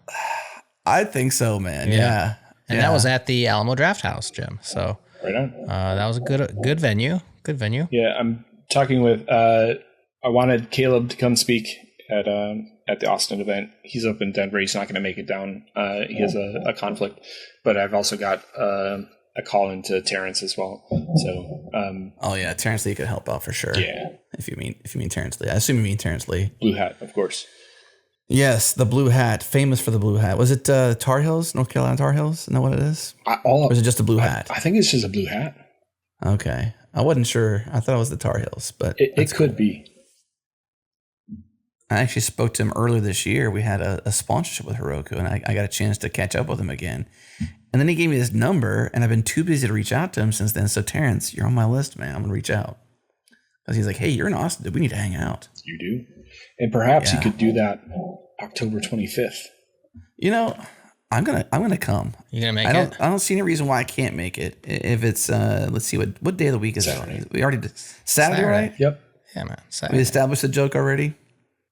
Speaker 1: I think so, man. Yeah.
Speaker 3: And that was at the Alamo Draft House, Jim. So
Speaker 2: right on.
Speaker 3: That was a good venue. Good venue.
Speaker 2: Yeah, I'm talking with. I wanted Caleb to come speak at the Austin event. He's up in Denver. He's not going to make it down. He has a conflict. But I've also got a call into Terrence as well. So.
Speaker 1: Oh yeah, Terrence Lee could help out for sure.
Speaker 2: Yeah.
Speaker 1: If you mean Terrence Lee, I assume you mean Terrence Lee.
Speaker 2: Blue hat, of course.
Speaker 1: Yes, the blue hat, famous for the blue hat. Was it Tar Heels, North Carolina Tar Heels? Isn't that what it is? Or is it just a blue hat?
Speaker 2: I think it's just a blue hat.
Speaker 1: Okay. I wasn't sure. I thought it was the Tar Heels, but
Speaker 2: it could be.
Speaker 1: I actually spoke to him earlier this year. We had a sponsorship with Heroku, and I got a chance to catch up with him again. And then he gave me this number, and I've been too busy to reach out to him since then. So, Terrence, you're on my list, man. I'm going to reach out. Because he's like, hey, you're in Austin. We need to hang out.
Speaker 2: You do. And perhaps you could do that October 25th.
Speaker 1: You know, I'm gonna come.
Speaker 3: You gonna make it?
Speaker 1: I don't see any reason why I can't make it. If it's let's see what day of the week is
Speaker 2: Saturday.
Speaker 1: it? We already did Saturday, right?
Speaker 2: Yep.
Speaker 3: Yeah, man. Saturday.
Speaker 1: We established the joke already.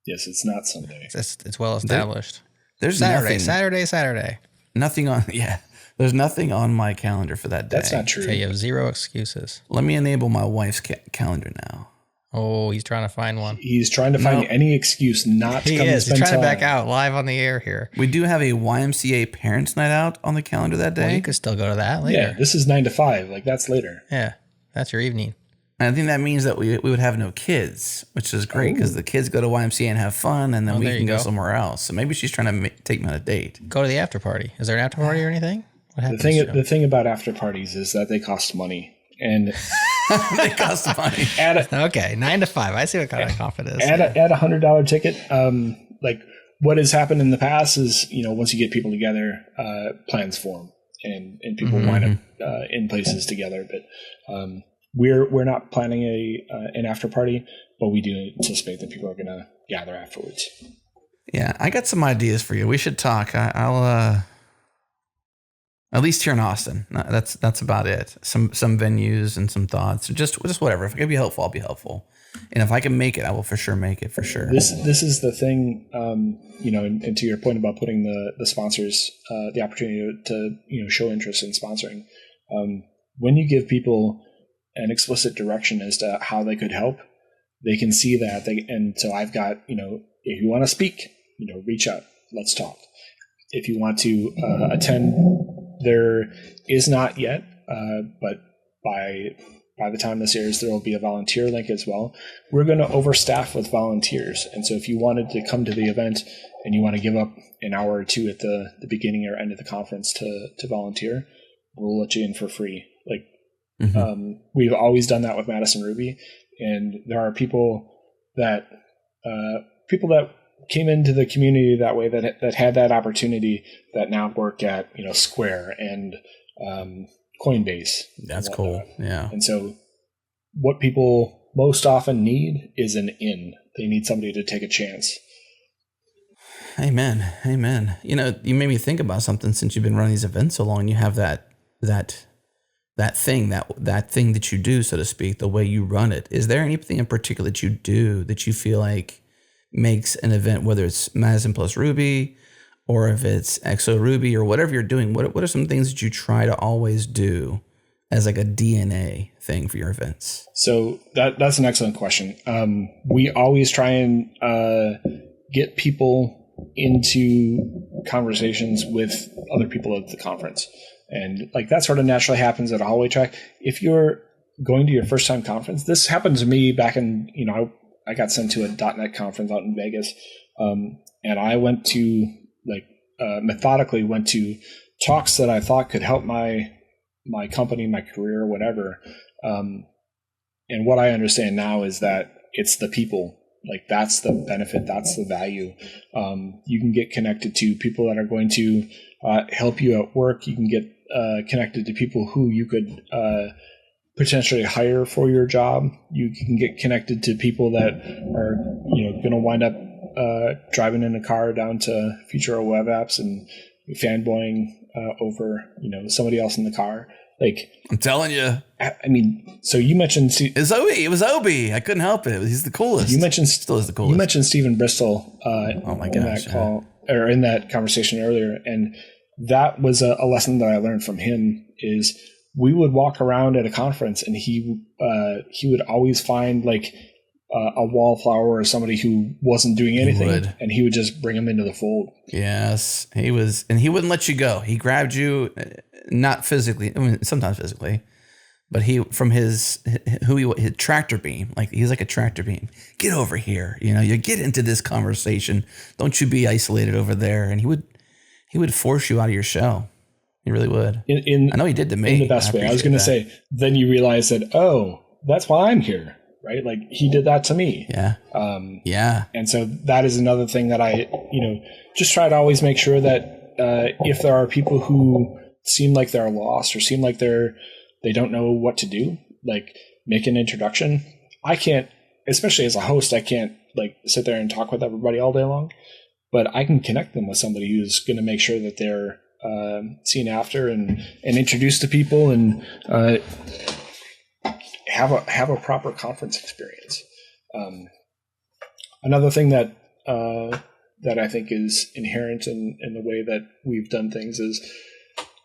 Speaker 2: Yes, it's not Sunday.
Speaker 3: It's well established.
Speaker 1: There's
Speaker 3: Saturday.
Speaker 1: Nothing on. Yeah, there's nothing on my calendar for that day.
Speaker 2: That's not true.
Speaker 3: Okay, you have zero excuses.
Speaker 1: Let me enable my wife's calendar now.
Speaker 3: Oh, he's trying to find one.
Speaker 2: He's trying to find any excuse not to come and spend
Speaker 3: He's trying
Speaker 2: time.
Speaker 3: to back out live on the air here.
Speaker 1: We do have a YMCA Parents Night Out on the calendar that day.
Speaker 3: Well, you could still go to that later.
Speaker 2: Yeah, this is 9 to 5. Like, that's later.
Speaker 3: Yeah, that's your evening.
Speaker 1: And I think that means that we would have no kids, which is great because the kids go to YMCA and have fun, and then we can go somewhere else. So maybe she's trying to take me on a date.
Speaker 3: Go to the after party. Is there an after party or anything? What happens?
Speaker 2: The thing about after parties is that they cost money. And
Speaker 1: they cost money.
Speaker 3: Okay, 9 to 5. I see what kind of confidence.
Speaker 2: Add a $100 ticket. Like what has happened in the past is, once you get people together, plans form and people wind up in places together. But we're not planning an after party, but we do anticipate that people are going to gather afterwards.
Speaker 1: Yeah, I got some ideas for you. We should talk. I'll at least here in Austin. That's about it. Some venues and some thoughts. Just whatever. If I can be helpful, I'll be helpful. And if I can make it, I will for sure make it for sure.
Speaker 2: This is the thing, and to your point about putting the sponsors, the opportunity to show interest in sponsoring. When you give people an explicit direction as to how they could help, they can see that. And so I've got, if you want to speak, reach out, let's talk. If you want to attend, there is not yet, but by the time this airs, there will be a volunteer link as well. We're going to overstaff with volunteers. And so if you wanted to come to the event and you want to give up an hour or two at the beginning or end of the conference to volunteer, we'll let you in for free. We've always done that with Madison Ruby. And there are people that came into the community that way that had that opportunity that now work at Square and Coinbase.
Speaker 1: That's cool. Yeah.
Speaker 2: And so what people most often need is an in. They need somebody to take a chance.
Speaker 1: Amen. You made me think about something. Since you've been running these events so long, you have that thing that you do, so to speak, the way you run it. Is there anything in particular that you do that you feel like makes an event, whether it's Madison plus Ruby or if it's XO Ruby or whatever you're doing? What are some things that you try to always do as like a DNA thing for your events?
Speaker 2: So that's an excellent question. We always try and get people into conversations with other people at the conference. And that sort of naturally happens at a hallway track. If you're going to your first time conference, this happened to me back in, I got sent to a .NET conference out in Vegas. And I went to methodically went to talks that I thought could help my company, my career, whatever. And what I understand now is that it's the people. That's the benefit. That's the value. You can get connected to people that are going to help you at work. You can get connected to people who you could potentially hire for your job. You can get connected to people that are going to wind up driving in a car down to Futura Web Apps and fanboying over somebody else in the car.
Speaker 1: I'm telling you.
Speaker 2: I mean, so you mentioned
Speaker 1: it was Obi. I couldn't help it. He's the coolest.
Speaker 2: You mentioned
Speaker 1: still is the coolest.
Speaker 2: You mentioned Stephen Bristol
Speaker 1: oh my gosh,
Speaker 2: in that call or in that conversation earlier, and that was a lesson that I learned from him. Is we would walk around at a conference, and he would always find a wallflower or somebody who wasn't doing anything, and he would just bring them into the fold.
Speaker 1: Yes, he was, and he wouldn't let you go. He grabbed you, not physically, I mean, sometimes physically, but his tractor beam, he's like a tractor beam. Get over here, you get into this conversation. Don't you be isolated over there. And he would force you out of your shell. He really would. I know he did to me.
Speaker 2: In the best way. I was going to say, then you realize that, that's why I'm here. Right? He did that to me.
Speaker 1: Yeah. Yeah.
Speaker 2: And so that is another thing that I, just try to always make sure that if there are people who seem like they're lost or seem like they don't know what to do, make an introduction. I can't, especially as a host, I can't sit there and talk with everybody all day long, but I can connect them with somebody who's going to make sure that they're seen after and introduced to people and have a proper conference experience. Another thing that I think is inherent in the way that we've done things is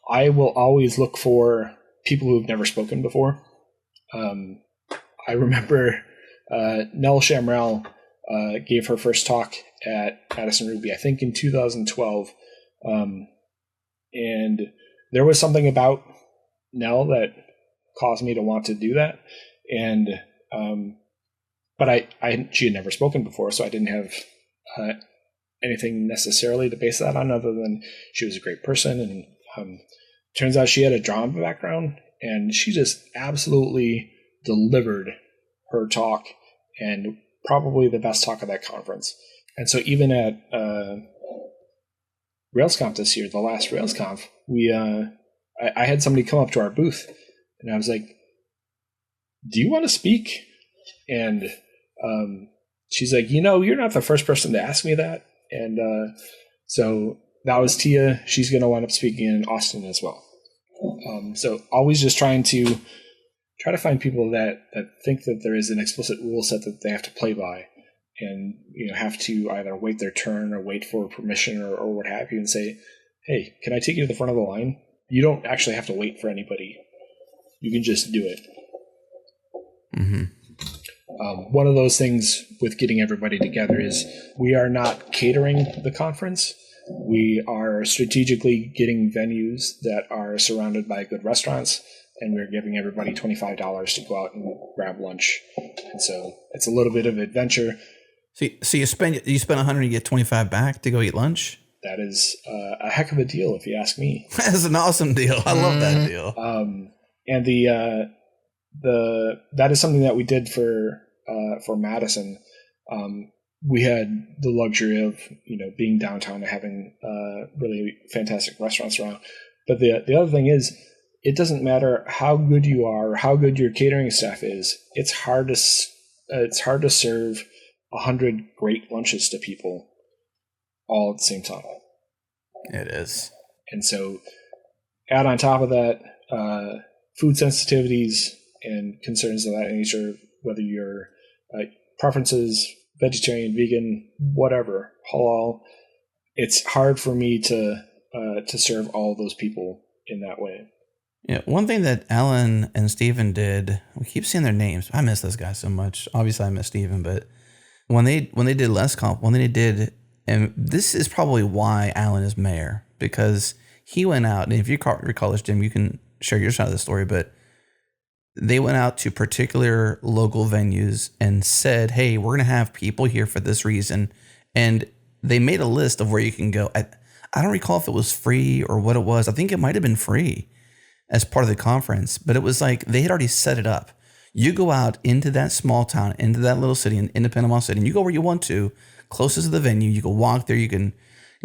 Speaker 2: I will always look for people who've never spoken before. I remember Nell Shamrell gave her first talk at Madison Ruby, I think in 2012. And there was something about Nell that caused me to want to do that. And but she had never spoken before, so I didn't have anything necessarily to base that on other than she was a great person. And turns out she had a drama background, and she just absolutely delivered her talk, and probably the best talk of that conference. And so even at RailsConf this year, the last RailsConf, I had somebody come up to our booth, and I was like, "Do you want to speak?" And she's like, "You're not the first person to ask me that." And so that was Tia. She's going to wind up speaking in Austin as well. So always just try to find people that think that there is an explicit rule set that they have to play by, and have to either wait their turn or wait for permission or what have you, and say, "Hey, can I take you to the front of the line?" You don't actually have to wait for anybody. You can just do it. One of those things with getting everybody together is we are not catering the conference. We are strategically getting venues that are surrounded by good restaurants, and we're giving everybody $25 to go out and grab lunch. And so it's a little bit of adventure.
Speaker 1: So you spend 100 and you get 25 back to go eat lunch?
Speaker 2: That is a heck of a deal, if you ask me.
Speaker 1: That's an awesome deal. I love that deal.
Speaker 2: And that is something that we did for Madison. We had the luxury of being downtown and having really fantastic restaurants around. But the other thing is, it doesn't matter how good you are or how good your catering staff is. It's hard to serve 100 great lunches to people all at the same time.
Speaker 1: It is.
Speaker 2: And so add on top of that food sensitivities and concerns of that nature, whether your preferences, vegetarian, vegan, whatever, halal, it's hard for me to serve all of those people in that way.
Speaker 1: Yeah, one thing that Alan and Steven did, we keep seeing their names. I miss those guys so much. Obviously, I miss Steven, but when they did LessConf, one thing they did, and this is probably why Alan is mayor, because he went out, and if you recall this, Jim, you can share your side of the story, but they went out to particular local venues and said, hey, we're going to have people here for this reason. And they made a list of where you can go. I don't recall if it was free or what it was. I think it might have been free as part of the conference, but it was like they had already set it up. You go out into that small town, into that little city, in Independence City, and you go where you want to, closest to the venue. You can walk there. You can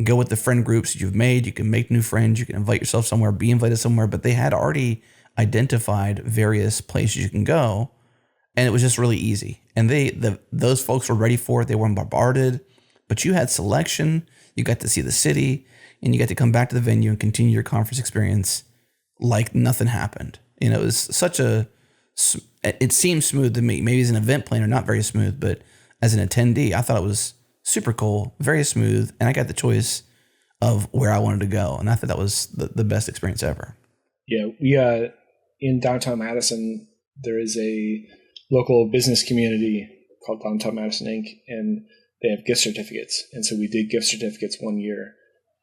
Speaker 1: go with the friend groups you've made. You can make new friends. You can invite yourself somewhere, be invited somewhere. But they had already identified various places you can go, and it was just really easy. And those folks were ready for it. They weren't bombarded, but you had selection. You got to see the city, and you got to come back to the venue and continue your conference experience like nothing happened. It was it seemed smooth to me. Maybe as an event planner, not very smooth, but as an attendee, I thought it was super cool, very smooth, and I got the choice of where I wanted to go, and I thought that was the best experience ever.
Speaker 2: Yeah, we in downtown Madison, there is a local business community called Downtown Madison Inc., and they have gift certificates. And so we did gift certificates one year.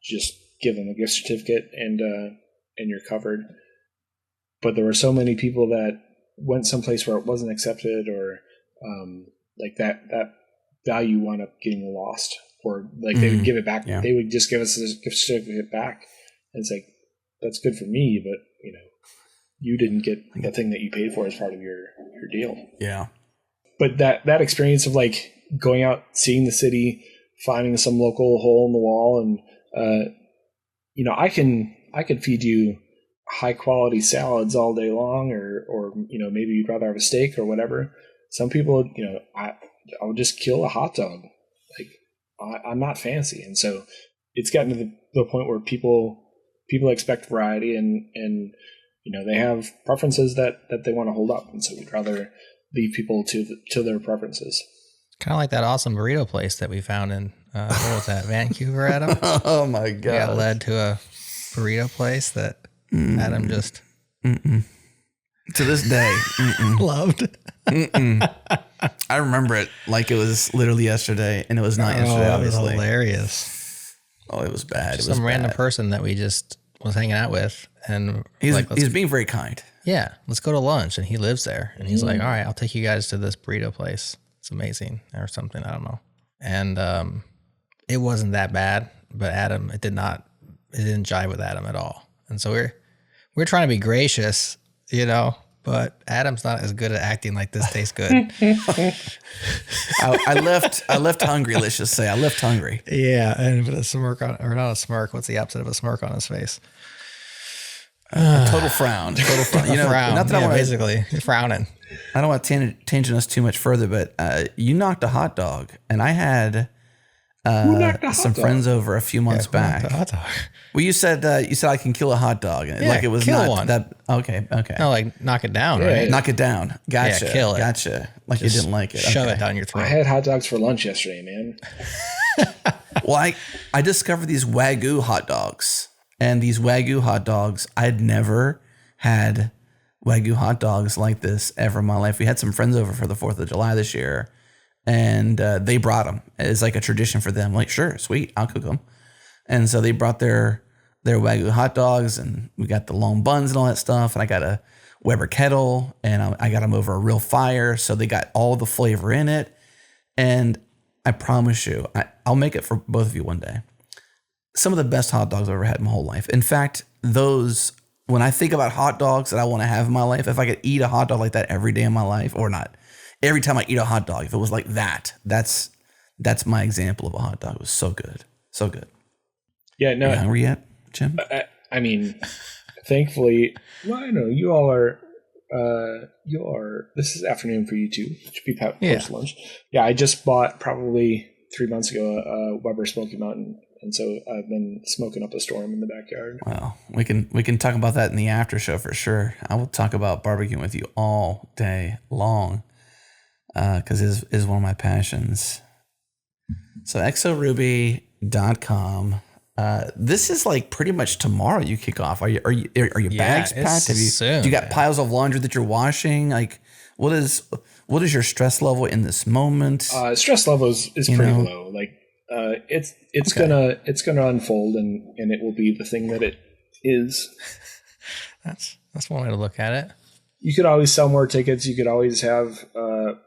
Speaker 2: Just give them a gift certificate and you're covered. But there were so many people that went someplace where it wasn't accepted, or like that value wound up getting lost, or like they would give it back. Yeah. They would just give us this gift certificate back. And it's like, that's good for me, but you didn't get the thing that you paid for as part of your deal.
Speaker 1: Yeah.
Speaker 2: But that experience of like going out, seeing the city, finding some local hole in the wall, and I could feed you high quality salads all day long, or maybe you'd rather have a steak or whatever. Some people, I would just kill a hot dog. Like I'm not fancy, and so it's gotten to the point where people expect variety, and they have preferences that they want to hold up, and so we'd rather leave people to their preferences.
Speaker 3: Kind of like that awesome burrito place that we found in what was that, Vancouver, Adam?
Speaker 1: Oh my god!
Speaker 3: Got led to a burrito place that Adam just
Speaker 1: to this day
Speaker 3: loved.
Speaker 1: I remember it like it was literally yesterday, and it was not yesterday. Obviously,
Speaker 3: it was hilarious.
Speaker 1: Oh, it was bad.
Speaker 3: Some random person that we just was hanging out with, and
Speaker 1: he's being very kind.
Speaker 3: Yeah, let's go to lunch, and he lives there, and he's like, all right, I'll take you guys to this burrito place. It's amazing, or something, I don't know. And it wasn't that bad, but Adam, it didn't jive with Adam at all. And so we're trying to be gracious, but Adam's not as good at acting like this tastes good.
Speaker 1: I left hungry, let's just say. I left hungry.
Speaker 3: Yeah, and with a smirk on, or not a smirk, what's the opposite of a smirk on his face?
Speaker 1: A total frown.
Speaker 3: Frown. Not that basically frowning.
Speaker 1: I don't want to tangent us too much further, but you knocked a hot dog, and I had some friends over a few months back.
Speaker 3: Hot dog.
Speaker 1: Well, you said I can kill a hot dog, like it was
Speaker 3: kill
Speaker 1: not
Speaker 3: one.
Speaker 1: That. Okay.
Speaker 3: No, like knock it down, right?
Speaker 1: Knock it down. Gotcha.
Speaker 3: Yeah, kill it.
Speaker 1: Gotcha. Like
Speaker 3: Just
Speaker 1: you didn't like it.
Speaker 3: Shove it down your throat.
Speaker 2: I had hot dogs for lunch yesterday, man.
Speaker 1: Well, I discovered these Wagyu hot dogs, and these Wagyu hot dogs, I'd never had Wagyu hot dogs like this ever in my life. We had some friends over for the 4th of July this year, and they brought them. It's like a tradition for them. Like, sure, sweet, I'll cook them. And so they brought their Wagyu hot dogs, and we got the long buns and all that stuff. And I got a Weber kettle, and I got them over a real fire, so they got all the flavor in it. And I promise you, I'll make it for both of you one day. Some of the best hot dogs I've ever had in my whole life. In fact, when I think about hot dogs that I want to have in my life, if I could eat a hot dog like that every day in my life, or not, every time I eat a hot dog, if it was like that, that's my example of a hot dog. It was so good. So good.
Speaker 2: Yeah, no.
Speaker 1: Are you hungry yet, Jim?
Speaker 2: I mean, thankfully, well, I know you all are. This is afternoon for you too. It should be post lunch. Yeah, I just bought probably 3 months ago a Weber Smoky Mountain, and so I've been smoking up a storm in the backyard.
Speaker 1: Well, we can talk about that in the after show for sure. I will talk about barbecuing with you all day long, because it is one of my passions. So exoruby.com. This is like pretty much tomorrow you kick off. Are your bags packed?
Speaker 3: Soon,
Speaker 1: do you got piles of laundry that you're washing? Like, what is your stress level in this moment?
Speaker 2: Stress level is pretty low. Like, it's gonna unfold, and it will be the thing that it is.
Speaker 3: That's one way to look at it.
Speaker 2: You could always sell more tickets. You could always have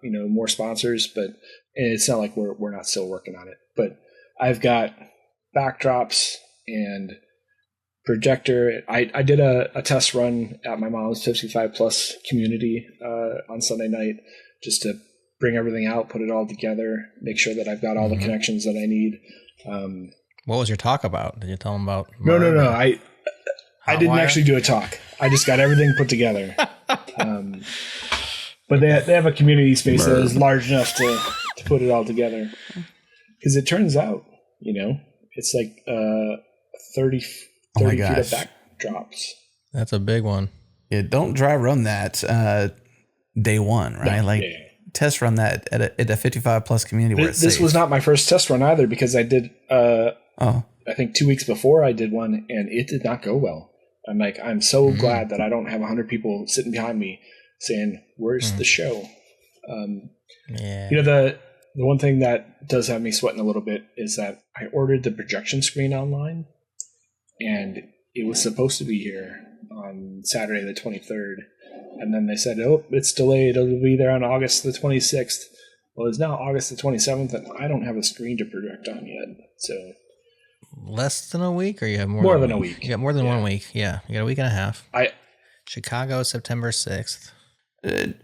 Speaker 2: more sponsors, but it's not like we're not still working on it. But I've got backdrops and projector. I did a test run at my mom's 55 plus community on Sunday night, just to bring everything out, put it all together, make sure that I've got all the connections that I need.
Speaker 3: What was your talk about? Did you tell them about?
Speaker 2: No. I didn't actually do a talk. I just got everything put together. But they have a community space that is large enough to put it all together. Because it turns out, it's like 30 feet of backdrops.
Speaker 3: That's a big one.
Speaker 1: Yeah, don't dry run that day one, right? Test run that at a 55 plus community where it's
Speaker 2: This
Speaker 1: safe.
Speaker 2: was not my first test run either, because I did, I think 2 weeks before I did one, and it did not go well. I'm so glad that I don't have 100 people sitting behind me saying, where's the show? The one thing that does have me sweating a little bit is that I ordered the projection screen online, and it was supposed to be here on Saturday the 23rd. And then they said, oh, it's delayed. It'll be there on August the 26th. Well, it's now August the 27th, and I don't have a screen to project on yet. So
Speaker 3: less than a week, or you have
Speaker 2: more than a week?
Speaker 3: You got more than 1 week. Yeah, you got a week and a half.
Speaker 2: Chicago,
Speaker 3: September 6th.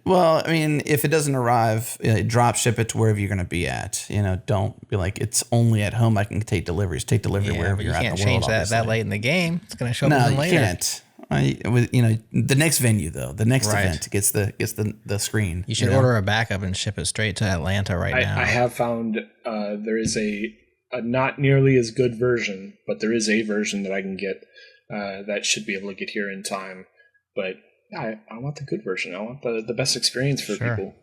Speaker 1: Well, I mean, if it doesn't arrive, drop ship it to wherever you're going to be at. Don't be like, it's only at home I can take deliveries. Take delivery wherever you're at in the world.
Speaker 3: You can't change that late in the game. It's going to show up later. No, you can't.
Speaker 1: The next venue though, the next event gets the screen.
Speaker 3: You should order a backup and ship it straight to Atlanta now.
Speaker 2: I have found there is a not nearly as good version, but there is a version that I can get that should be able to get here in time. But I want the good version. I want the best experience for people.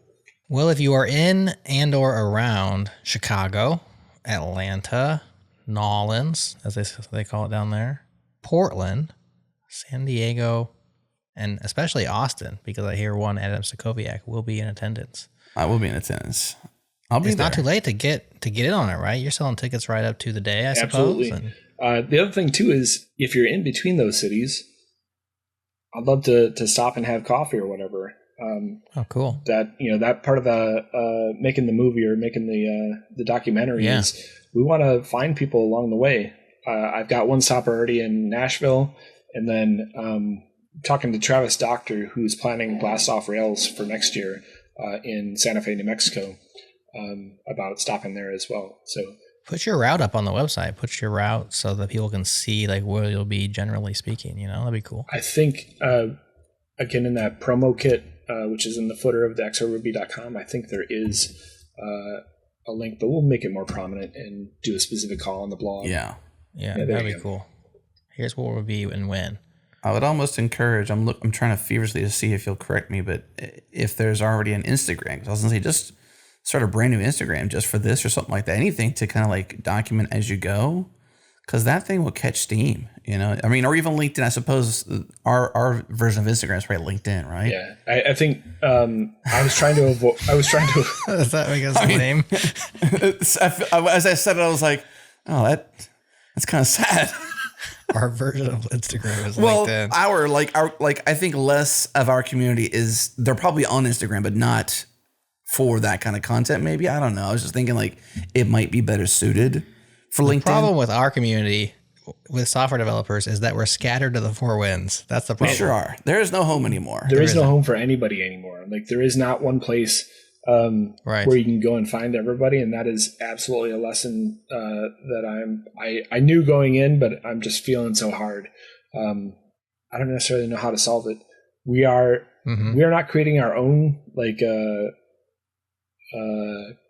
Speaker 3: Well, if you are in and or around Chicago, Atlanta, Nolens, as they call it down there, Portland, San Diego, and especially Austin, because I hear one Adam Sokoviak will be in attendance. I
Speaker 1: will be in attendance. I'll be there.
Speaker 3: It's not too late to get in on it, right? You're selling tickets right up to the day, I suppose.
Speaker 2: Absolutely. The other thing too is if you're in between those cities, I'd love to stop and have coffee or whatever.
Speaker 3: Cool.
Speaker 2: That part of the making the movie or making the documentary is we want to find people along the way. I've got one stop already in Nashville, and then talking to Travis Doctor, who's planning Blast Off Rails for next year in Santa Fe, New Mexico, about stopping there as well. So
Speaker 3: put your route up on the website. Put your route so that people can see where you'll be generally speaking. That'd be cool.
Speaker 2: I think again in that promo kit, which is in the footer of the exoruby.com, I think there is a link, but we'll make it more prominent and do a specific call on the blog.
Speaker 3: Yeah, that'd be cool. Here's where we'll be and when.
Speaker 1: I would almost encourage. I'm trying to feverishly to see if you'll correct me, but if there's already an Instagram, 'cause I was gonna say just start a brand new Instagram just for this or something like that. Anything to kind of document as you go, because that thing will catch steam. I mean, or even LinkedIn. I suppose our version of Instagram is probably LinkedIn, right?
Speaker 2: Yeah, I think I was trying to avoid.
Speaker 3: Does that make us lame?
Speaker 1: As I said it, I was like, oh, that's kind of sad.
Speaker 3: Our version of Instagram is
Speaker 1: Well,
Speaker 3: LinkedIn.
Speaker 1: I think less of our community they're probably on Instagram, but not for that kind of content. Maybe, I don't know. I was just thinking like it might be better suited for LinkedIn.
Speaker 3: The problem with our community with software developers is that we're scattered to the four winds. That's the problem.
Speaker 1: We sure are. There is no home anymore.
Speaker 2: There is no home for anybody anymore. Like there is not one place where you can go and find everybody, and that is absolutely a lesson that I knew going in, but I'm just feeling so hard. I don't necessarily know how to solve it. We are not creating our own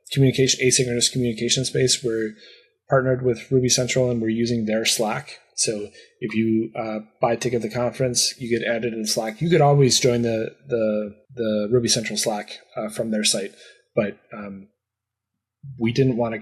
Speaker 2: asynchronous communication space. We're partnered with Ruby Central, and we're using their Slack. So if you buy a ticket at the conference, you get added in Slack. You could always join the Ruby Central Slack from their site, but we didn't want to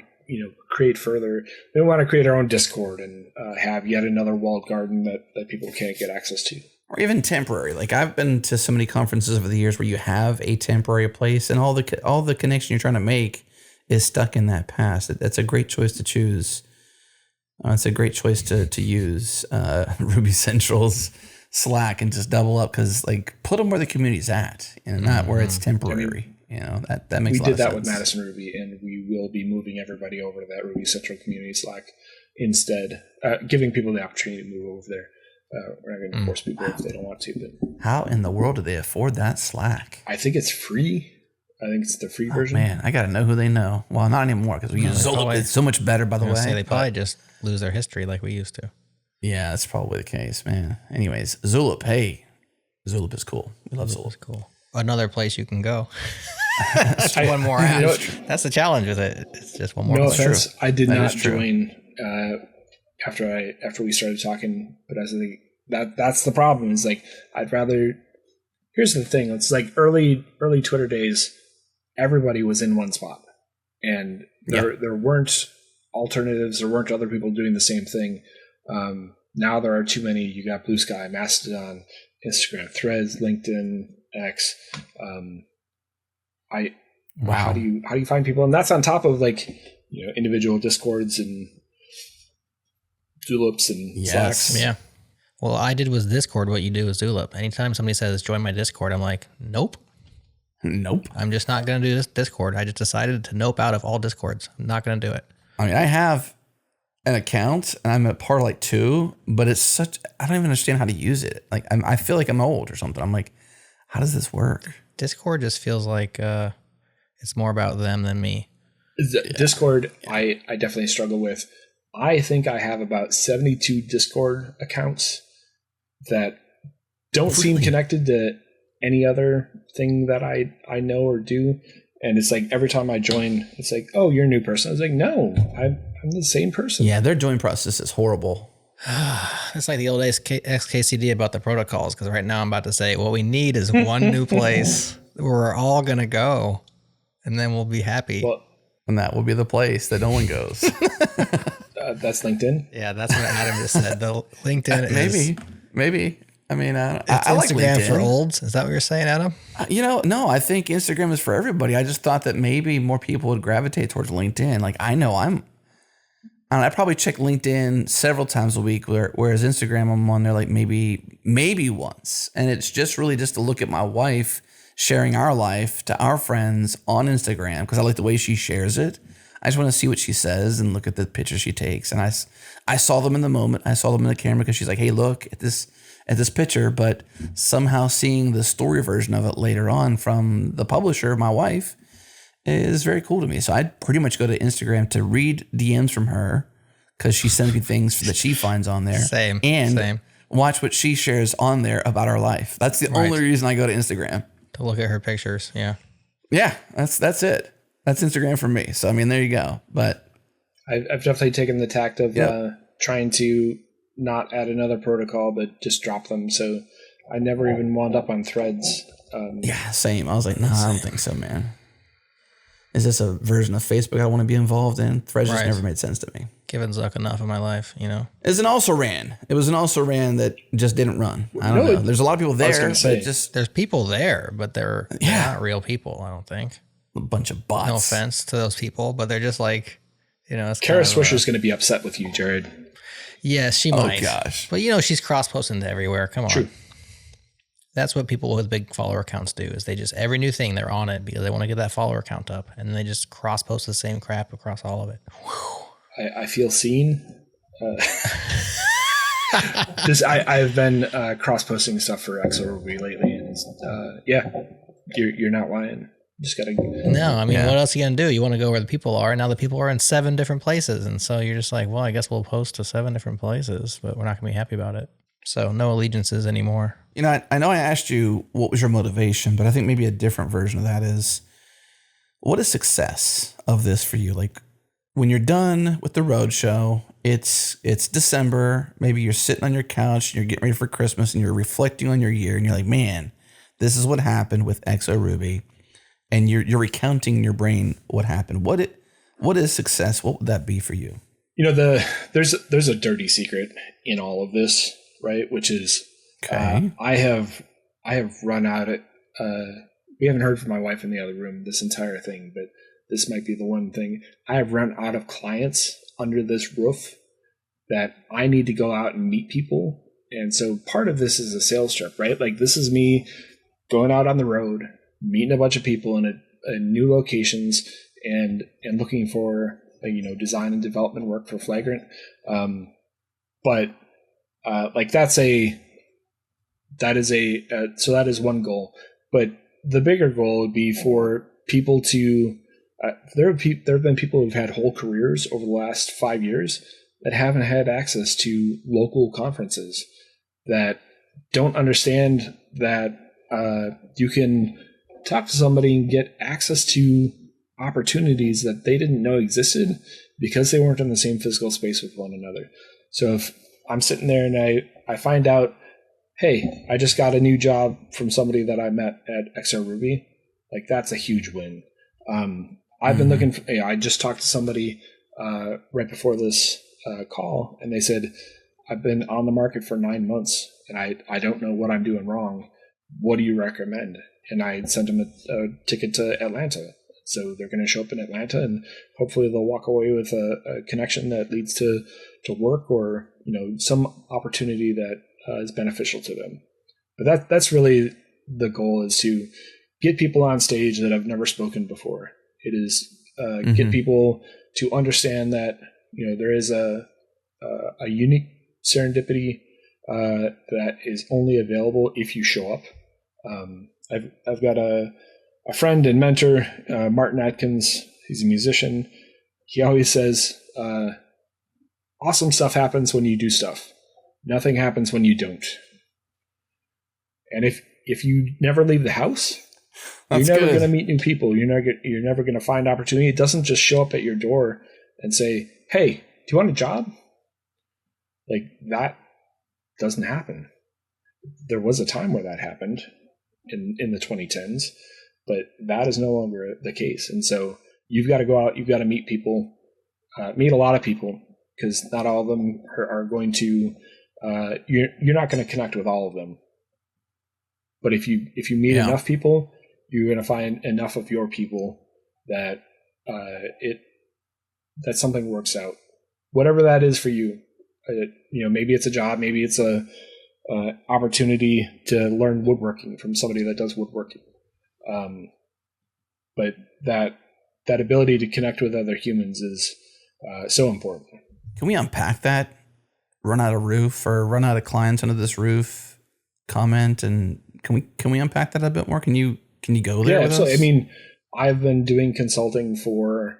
Speaker 2: create further. We didn't want to create our own Discord and have yet another walled garden that people can't get access to.
Speaker 1: Or even temporary. Like I've been to so many conferences over the years where you have a temporary place, and all the connection you're trying to make is stuck in that past. That's a great choice to choose. It's a great choice to use Ruby Central's Slack and just double up, because like put them where the community's at and not where it's temporary. That makes a lot of sense. We did that with
Speaker 2: Madison Ruby, and we will be moving everybody over to that Ruby Central community Slack instead, giving people the opportunity to move over there. We're not going to force people if they don't want to. But
Speaker 1: how in the world do they afford that Slack?
Speaker 2: I think it's free. I think it's the free version.
Speaker 1: Man, I got to know who they know. Well, not anymore, because we use Zulip. It's so much better, by the way.
Speaker 3: They probably just lose their history like we used to.
Speaker 1: Yeah, that's probably the case, man. Anyways, Zulip. Hey, Zulip is cool. We love Zulip.
Speaker 3: Cool. Another place you can go. One more app. That's the challenge with it. It's just one more.
Speaker 2: No offense, I did not join after we started talking, but I think that's the problem. Is like I'd rather. Here's the thing. It's like early Twitter days. Everybody was in one spot, and there weren't alternatives. There weren't other people doing the same thing. Now there are too many. You got Blue Sky, Mastodon, Instagram, Threads, LinkedIn, X. How do you find people? And that's on top of individual Discords and Zulips and Slacks.
Speaker 3: Yeah. Well, I did with Discord what you do with Zulip. Anytime somebody says join my Discord, I'm like, nope. I'm just not going to do this Discord. I just decided to nope out of all Discords. I'm not going to do it.
Speaker 1: I mean, I have an account and I'm a part of 2, but it's I don't even understand how to use it. Like I feel like I'm old or something. I'm like, how does this work?
Speaker 3: Discord just feels like it's more about them than me.
Speaker 2: Discord, I definitely struggle with. I think I have about 72 Discord accounts that don't seem connected to any other thing that I know or do. And it's like every time I join, it's like, oh, you're a new person. I was like, no, I'm the same person.
Speaker 1: Yeah, their join process is horrible.
Speaker 3: It's like the old XKCD about the protocols, because right now I'm about to say what we need is one new place where we're all going to go, and then we'll be happy.
Speaker 2: Well,
Speaker 1: and that will be the place that no one goes.
Speaker 2: That's LinkedIn?
Speaker 3: Yeah, that's what Adam just said. The LinkedIn is...
Speaker 1: Maybe. I mean, I like
Speaker 3: Instagram
Speaker 1: LinkedIn.
Speaker 3: For olds. Is that what you're saying, Adam?
Speaker 1: No, I think Instagram is for everybody. I just thought that maybe more people would gravitate towards LinkedIn. Like I probably check LinkedIn several times a week, whereas Instagram, I'm on there like maybe once. And it's just really just to look at my wife sharing our life to our friends on Instagram, because I like the way she shares it. I just want to see what she says and look at the pictures she takes. And I saw them in the moment. I saw them in the camera because she's like, hey, look at this picture. But somehow seeing the story version of it later on from the publisher, my wife, is very cool to me. So I pretty much go to Instagram to read DMs from her, because she sends me things that she finds on there.
Speaker 3: Same.
Speaker 1: Watch what she shares on there about our life. That's the only reason I go to Instagram.
Speaker 3: To look at her pictures. Yeah.
Speaker 1: Yeah, that's it. That's Instagram for me. So, I mean, there you go. But
Speaker 2: I've definitely taken the tact of trying to not add another protocol, but just drop them. So I never even wound up on Threads.
Speaker 1: Yeah, same. I was like, no, I don't think so, man. Is this a version of Facebook I want to be involved in? Threads just
Speaker 3: Right.
Speaker 1: never made sense to me.
Speaker 3: Given Zuck enough in my life, you know.
Speaker 1: It's an also ran. It was an also ran that just didn't run. I don't know. There's a lot of people there, but
Speaker 2: say,
Speaker 1: it just
Speaker 3: There's people there, but they're not real people, I don't think.
Speaker 1: a bunch of bots.
Speaker 3: No offense to those people, but they're just like, you know, it's
Speaker 2: Kara
Speaker 3: kind of,
Speaker 2: Swisher's going to be upset with you, Jared.
Speaker 3: yes, she might.
Speaker 1: Gosh.
Speaker 3: But you know, she's cross-posting to everywhere. Come on.
Speaker 2: True.
Speaker 3: That's what people with big follower accounts do, is they just, every new thing, they're on it because they want to get that follower count up, and then they just cross-post the same crap across all of it.
Speaker 2: I feel seen. I've been cross-posting stuff for XORuby lately, and you're not lying. Just gotta.
Speaker 3: No, I mean, what else are you gonna do? You want to go where the people are. Now the people are in 7 different places, and so you're just like, well, I guess we'll post to 7 different places, but we're not gonna be happy about it. So no allegiances anymore.
Speaker 1: You know, I know I asked you what was your motivation, but I think maybe a different version of that is, what is success of this for you? Like, when you're done with the roadshow, it's December, maybe you're sitting on your couch, you're getting ready for Christmas, and you're reflecting on your year, and you're like, man, this is what happened with XORuby, and you're recounting in your brain what happened. What is success? What would that be for you?
Speaker 2: You know, there's a dirty secret in all of this, right? Which is, I have run out of. We haven't heard from my wife in the other room this entire thing, but this might be the one thing. I have run out of clients under this roof that I need to go out and meet people. And so part of this is a sales trip, right? Like, this is me going out on the road, meeting a bunch of people in new locations and looking for, design and development work for Flagrant. So that is one goal. But the bigger goal would be for people to, there have been people who've had whole careers over the last 5 years that haven't had access to local conferences, that don't understand that you can talk to somebody and get access to opportunities that they didn't know existed because they weren't in the same physical space with one another. So if I'm sitting there and I find out, hey, I just got a new job from somebody that I met at XORuby, like, that's a huge win. I've been looking for, I just talked to somebody right before this call, and they said, I've been on the market for 9 months and I don't know what I'm doing wrong. What do you recommend? And I sent them a ticket to Atlanta. So they're going to show up in Atlanta, and hopefully they'll walk away with a connection that leads to work, or, some opportunity that is beneficial to them. But that's really the goal, is to get people on stage that have never spoken before. It is get people to understand that, there is a unique serendipity that is only available if you show up. I've got a friend and mentor, Martin Atkins. He's a musician. He always says, awesome stuff happens when you do stuff. Nothing happens when you don't. And if you never leave the house, you're never going to meet new people. You're never going to find opportunity. It doesn't just show up at your door and say, hey, do you want a job? Like, that doesn't happen. There was a time where that happened in the 2010s, but that is no longer the case. And so you've got to go out, you've got to meet people, meet a lot of people, because not all of them are going to, you're not going to connect with all of them. But if you meet enough people, you're going to find enough of your people that that something works out. Whatever that is for you, maybe it's a job, maybe it's a opportunity to learn woodworking from somebody that does woodworking. But that ability to connect with other humans is so important.
Speaker 1: Can we unpack that? Run out of roof, or run out of clients under this roof comment, and can we unpack that a bit more? Can you go there?
Speaker 2: Yeah,
Speaker 1: with
Speaker 2: absolutely.
Speaker 1: us?
Speaker 2: I mean, I've been doing consulting for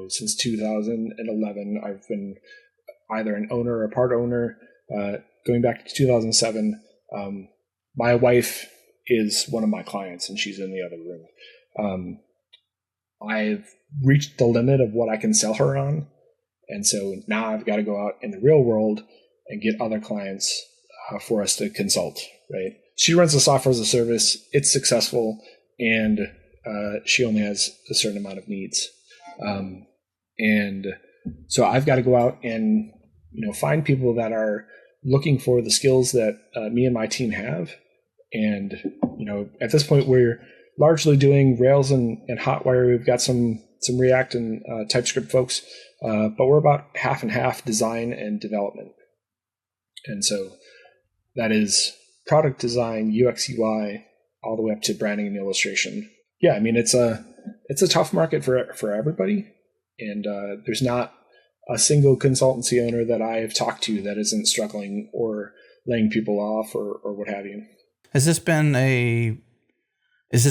Speaker 2: since 2011. I've been either an owner or a part owner. Going back to 2007, my wife is one of my clients, and she's in the other room. I've reached the limit of what I can sell her on, and so now I've got to go out in the real world and get other clients for us to consult. Right? She runs the software as a service. It's successful, and she only has a certain amount of needs. And so I've got to go out and, find people that are looking for the skills that me and my team have. And, at this point, we're largely doing Rails and Hotwire. We've got some React and TypeScript folks, but we're about half and half design and development. And so that is product design, UX, UI, all the way up to branding and illustration. Yeah, I mean, it's a tough market for everybody. And there's not a single consultancy owner that I have talked to that isn't struggling or laying people off or what have you.
Speaker 1: Is this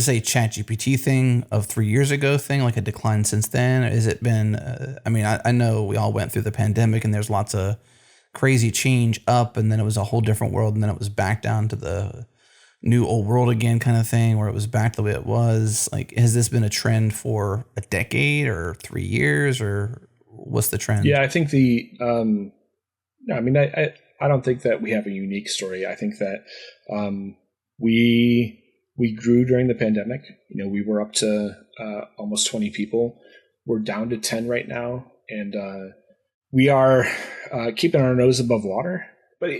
Speaker 1: a ChatGPT thing of 3 years ago thing, like a decline since then? Or has it been, I know we all went through the pandemic and there's lots of crazy change up, and then it was a whole different world, and then it was back down to the new old world again kind of thing, where it was back the way it was. Like, has this been a trend for a decade or 3 years, or what's the trend?
Speaker 2: Yeah, I think I don't think that we have a unique story. I think that we grew during the pandemic. We were up to almost 20 people. We're down to 10 right now, and we are keeping our nose above water. But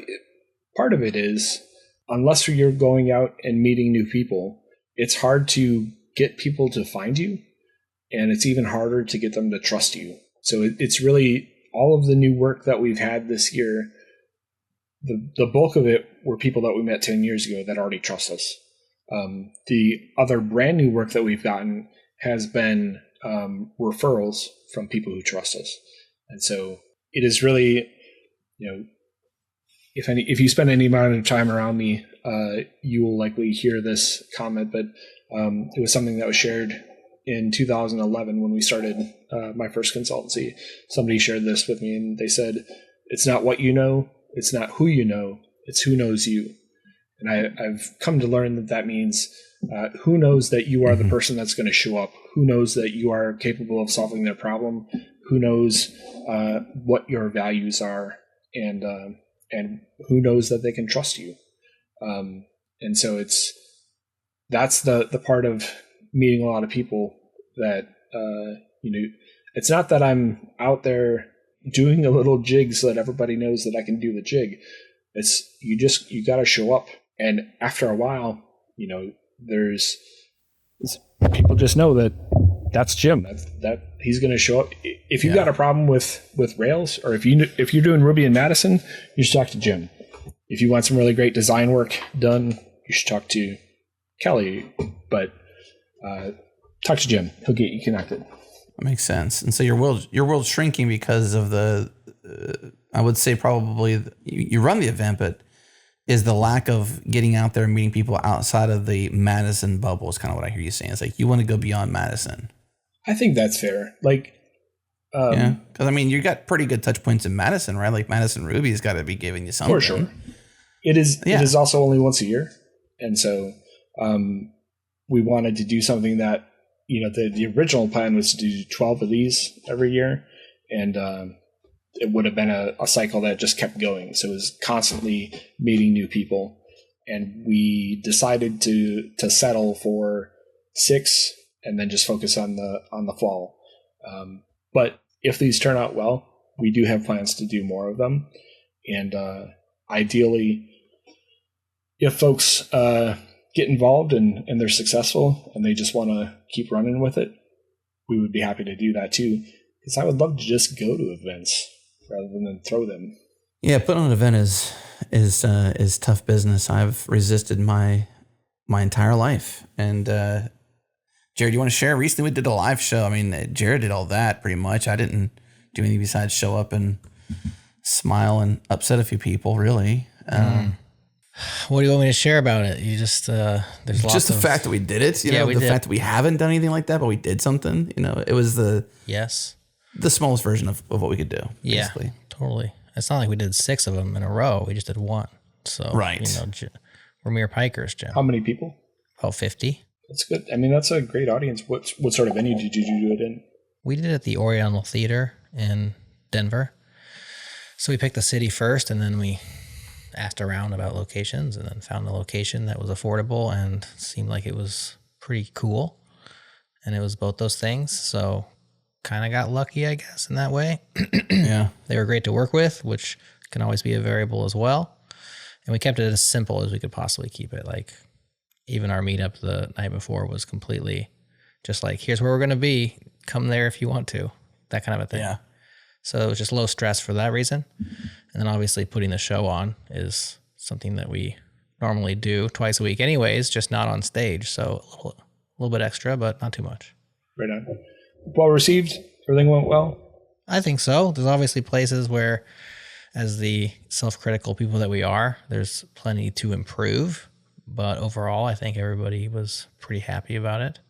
Speaker 2: part of it is, unless you're going out and meeting new people, it's hard to get people to find you, and it's even harder to get them to trust you. So it's really all of the new work that we've had this year. The bulk of it were people that we met 10 years ago that already trust us. The other brand new work that we've gotten has been referrals from people who trust us. And so it is really, if you spend any amount of time around me, you will likely hear this comment, but it was something that was shared in 2011 when we started my first consultancy. Somebody shared this with me, and they said, "It's not what you know, it's not who you know, it's who knows you." And I've come to learn that means who knows that you are the person that's going to show up, who knows that you are capable of solving their problem, who knows what your values are, and who knows that they can trust you. And so that's the part of meeting a lot of people that it's not that I'm out there doing a little jig so that everybody knows that I can do the jig. It's you got to show up, and after a while, there's people just know that that's Jim. That he's going to show up. If you've got a problem with Rails, or if you're doing Ruby and Madison, you should talk to Jim. If you want some really great design work done, you should talk to Kelly. But talk to Jim; he'll get you connected.
Speaker 1: That makes sense. And so your world's shrinking because of the. I would say probably you run the event, but is the lack of getting out there and meeting people outside of the Madison bubble is kind of what I hear you saying. It's like you want to go beyond Madison.
Speaker 2: I think that's fair. Like,
Speaker 1: because you got pretty good touch points in Madison, right? Like Madison Ruby's got to be giving you something.
Speaker 2: For sure. It is also only once a year, and so we wanted to do something that the original plan was to do 12 of these every year, and it would have been a cycle that just kept going. So it was constantly meeting new people, and we decided to settle for 6 and then just focus on the fall. But if these turn out well, we do have plans to do more of them. And ideally, if folks get involved and they're successful and they just want to keep running with it, we would be happy to do that too. Because I would love to just go to events rather than throw them.
Speaker 1: Yeah, putting on an event is tough business. I've resisted my entire life. And Jared, you want to share? Recently we did a live show. I mean, Jared did all that pretty much. I didn't do anything besides show up and smile and upset a few people, really.
Speaker 3: What do you want me to share about it? You just there's lots
Speaker 1: just the
Speaker 3: of
Speaker 1: fact that we did it. The fact that we haven't done anything like that, but we did something. It was the smallest version of what we could do. Basically.
Speaker 3: Yeah, totally. It's not like we did 6 of them in a row. We just did 1. So
Speaker 1: right,
Speaker 3: we're mere pikers, Jim.
Speaker 2: How many people?
Speaker 3: About 50.
Speaker 2: That's good. I mean, that's a great audience. What sort of venue did you do it in?
Speaker 3: We did it at the Oriental Theater in Denver. So we picked the city first, and then we asked around about locations, and then found a location that was affordable and seemed like it was pretty cool. and it was both those things. So kind of got lucky, I guess, in that way.
Speaker 1: Yeah.
Speaker 3: They were great to work with, which can always be a variable as well. And we kept it as simple as we could possibly keep it. Like even our meetup the night before was completely just like, here's where we're going to be. Come there if you want to, that kind of a thing.
Speaker 1: Yeah.
Speaker 3: So it was just low stress for that reason. And then obviously putting the show on is something that we normally do twice a week anyways, just not on stage. So a little bit extra, but not too much.
Speaker 2: Right on. Well received? Everything went well?
Speaker 3: I think so. There's obviously places where, as the self-critical people that we are, there's plenty to improve. But overall, I think everybody was pretty happy about it.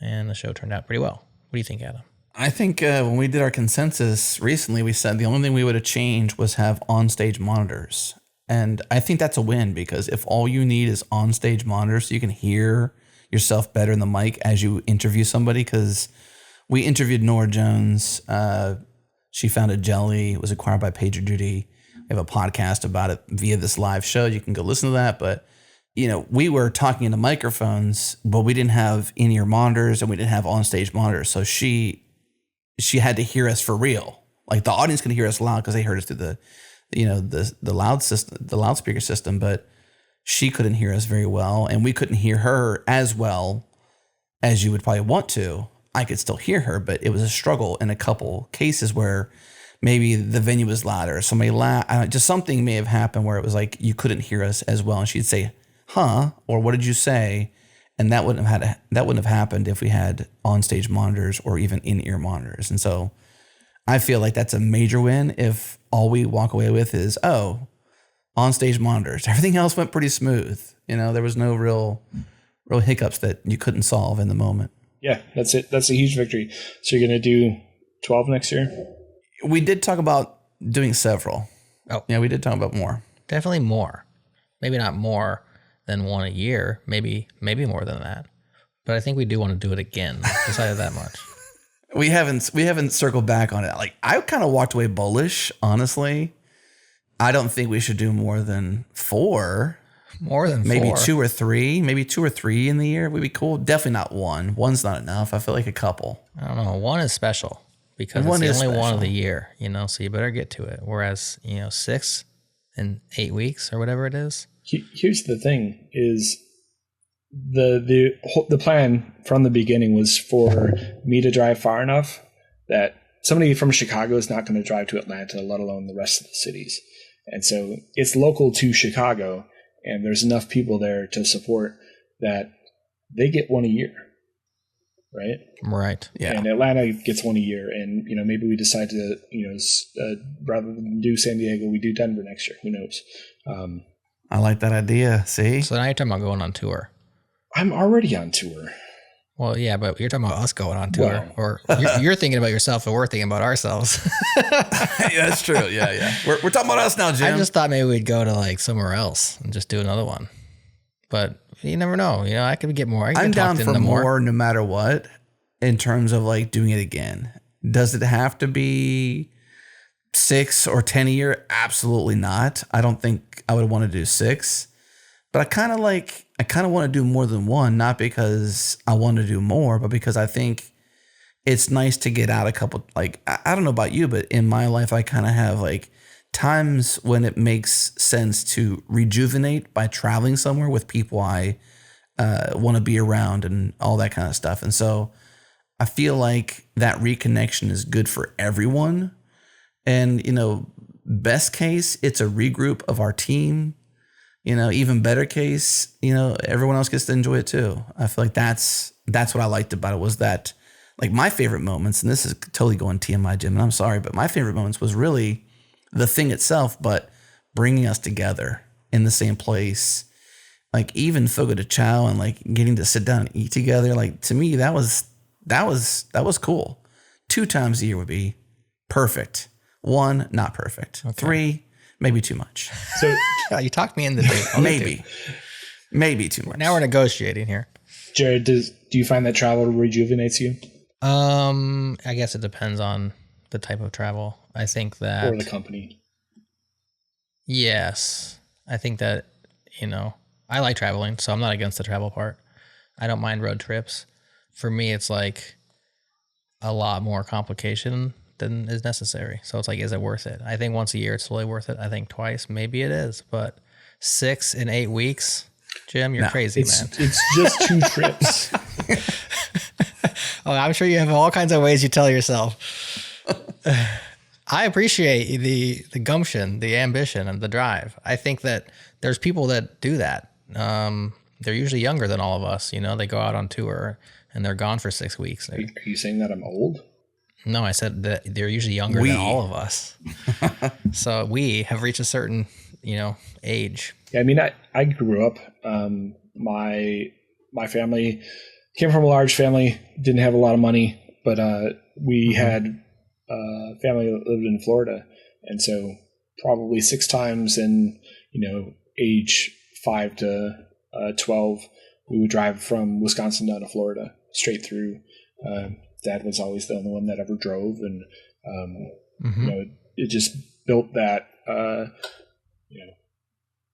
Speaker 3: And the show turned out pretty well. What do you think, Adam?
Speaker 1: I think when we did our consensus recently, we said the only thing we would have changed was have on-stage monitors. And I think that's a win, because if all you need is on-stage monitors so you can hear yourself better in the mic as you interview somebody, because we interviewed Nora Jones. She founded Jelly. It was acquired by PagerDuty. We have a podcast about it via this live show. You can go listen to that. But, we were talking into microphones, but we didn't have in-ear monitors and we didn't have on-stage monitors. So she had to hear us for real. Like the audience can hear us loud because they heard us through the loud system, the loudspeaker system, but she couldn't hear us very well, and we couldn't hear her as well as you would probably want to. I could still hear her, but it was a struggle in a couple cases where maybe the venue was louder, or somebody just something may have happened where it was like you couldn't hear us as well, and she'd say, "Huh," or "What did you say?" And that wouldn't have happened if we had on-stage monitors or even in-ear monitors. And so I feel like that's a major win if all we walk away with is, on-stage monitors. Everything else went pretty smooth. There was no real hiccups that you couldn't solve in the moment.
Speaker 2: Yeah, that's it. That's a huge victory. So you're going to do 12 next year?
Speaker 1: We did talk about doing several.
Speaker 3: Oh.
Speaker 1: Yeah, we did talk about more.
Speaker 3: Definitely more. Maybe not more than one a year. Maybe more than that. But I think we do want to do it again. Decided that much.
Speaker 1: We haven't circled back on it. Like, I kind of walked away bullish, honestly. I don't think we should do more than 4.
Speaker 3: More than 4.
Speaker 1: Maybe 2 or 3. Maybe 2 or 3 in the year would be cool. Definitely not 1. 1's not enough. I feel like a couple.
Speaker 3: I don't know. 1 is special because
Speaker 1: One
Speaker 3: it's
Speaker 1: is
Speaker 3: the only one
Speaker 1: special.
Speaker 3: of the year, so you better get to it. Whereas, 6 in 8 weeks or whatever it is.
Speaker 2: Here's the thing is the plan from the beginning was for me to drive far enough that somebody from Chicago is not going to drive to Atlanta, let alone the rest of the cities. And so it's local to Chicago, and there's enough people there to support that they get 1 a year, right?
Speaker 3: Right.
Speaker 1: Yeah.
Speaker 2: And Atlanta gets 1 a year, and maybe we decide to rather than do San Diego, we do Denver next year. Who knows?
Speaker 1: I like that idea. See?
Speaker 3: So now you're talking about going on tour.
Speaker 2: I'm already on tour.
Speaker 3: Well, yeah, but you're talking about us going on tour,
Speaker 2: Well.
Speaker 3: or you're thinking about yourself, and we're thinking about ourselves.
Speaker 1: Yeah, that's true. Yeah. We're talking about us now, Jim.
Speaker 3: I just thought maybe we'd go to like somewhere else and just do another one. But you never know. I could get more.
Speaker 1: I'm down for more no matter what in terms of like doing it again. Does it have to be 6 or 10 a year? Absolutely not. I don't think I would want to do 6. But I kind of want to do more than 1, not because I want to do more, but because I think it's nice to get out a couple, like, I don't know about you, but in my life, I kind of have like times when it makes sense to rejuvenate by traveling somewhere with people I want to be around and all that kind of stuff. And so I feel like that reconnection is good for everyone. And, best case, it's a regroup of our team. Even better case, everyone else gets to enjoy it too. I feel like that's what I liked about it, was that like my favorite moments, and this is totally going TMI, Jim, and I'm sorry, but my favorite moments was really the thing itself, but bringing us together in the same place. Like even Fogo de Chao and like getting to sit down and eat together. Like to me, that was cool. 2 times a year would be perfect. 1, not perfect. Okay. 3, maybe too much.
Speaker 2: So
Speaker 3: you talked me into it.
Speaker 1: Maybe too much.
Speaker 3: Now we're negotiating here.
Speaker 2: Jared, do you find that travel rejuvenates you?
Speaker 3: I guess it depends on the type of travel. I think that,
Speaker 2: or the company.
Speaker 3: Yes, I think that I like traveling, so I'm not against the travel part. I don't mind road trips. for me, it's like a lot more complication than is necessary. So it's like, is it worth it? I think once a year, it's totally worth it. I think twice, maybe it is, but 6 in 8 weeks, Jim, you're crazy, man.
Speaker 2: It's just 2 trips.
Speaker 3: Oh, I'm sure you have all kinds of ways you tell yourself. I appreciate the gumption, the ambition, and the drive. I think that there's people that do that. They're usually younger than all of us. You know, they go out on tour and they're gone for 6 weeks.
Speaker 2: Are you saying that I'm old?
Speaker 3: No, I said that they're usually younger than all of us. So we have reached a certain, age.
Speaker 2: Yeah, I mean, I grew up. My family came from a large family, didn't have a lot of money, but we had family that lived in Florida, and so probably 6 times in age 5 to 12, we would drive from Wisconsin down to Florida straight through. Dad was always the only one that ever drove, and it just built that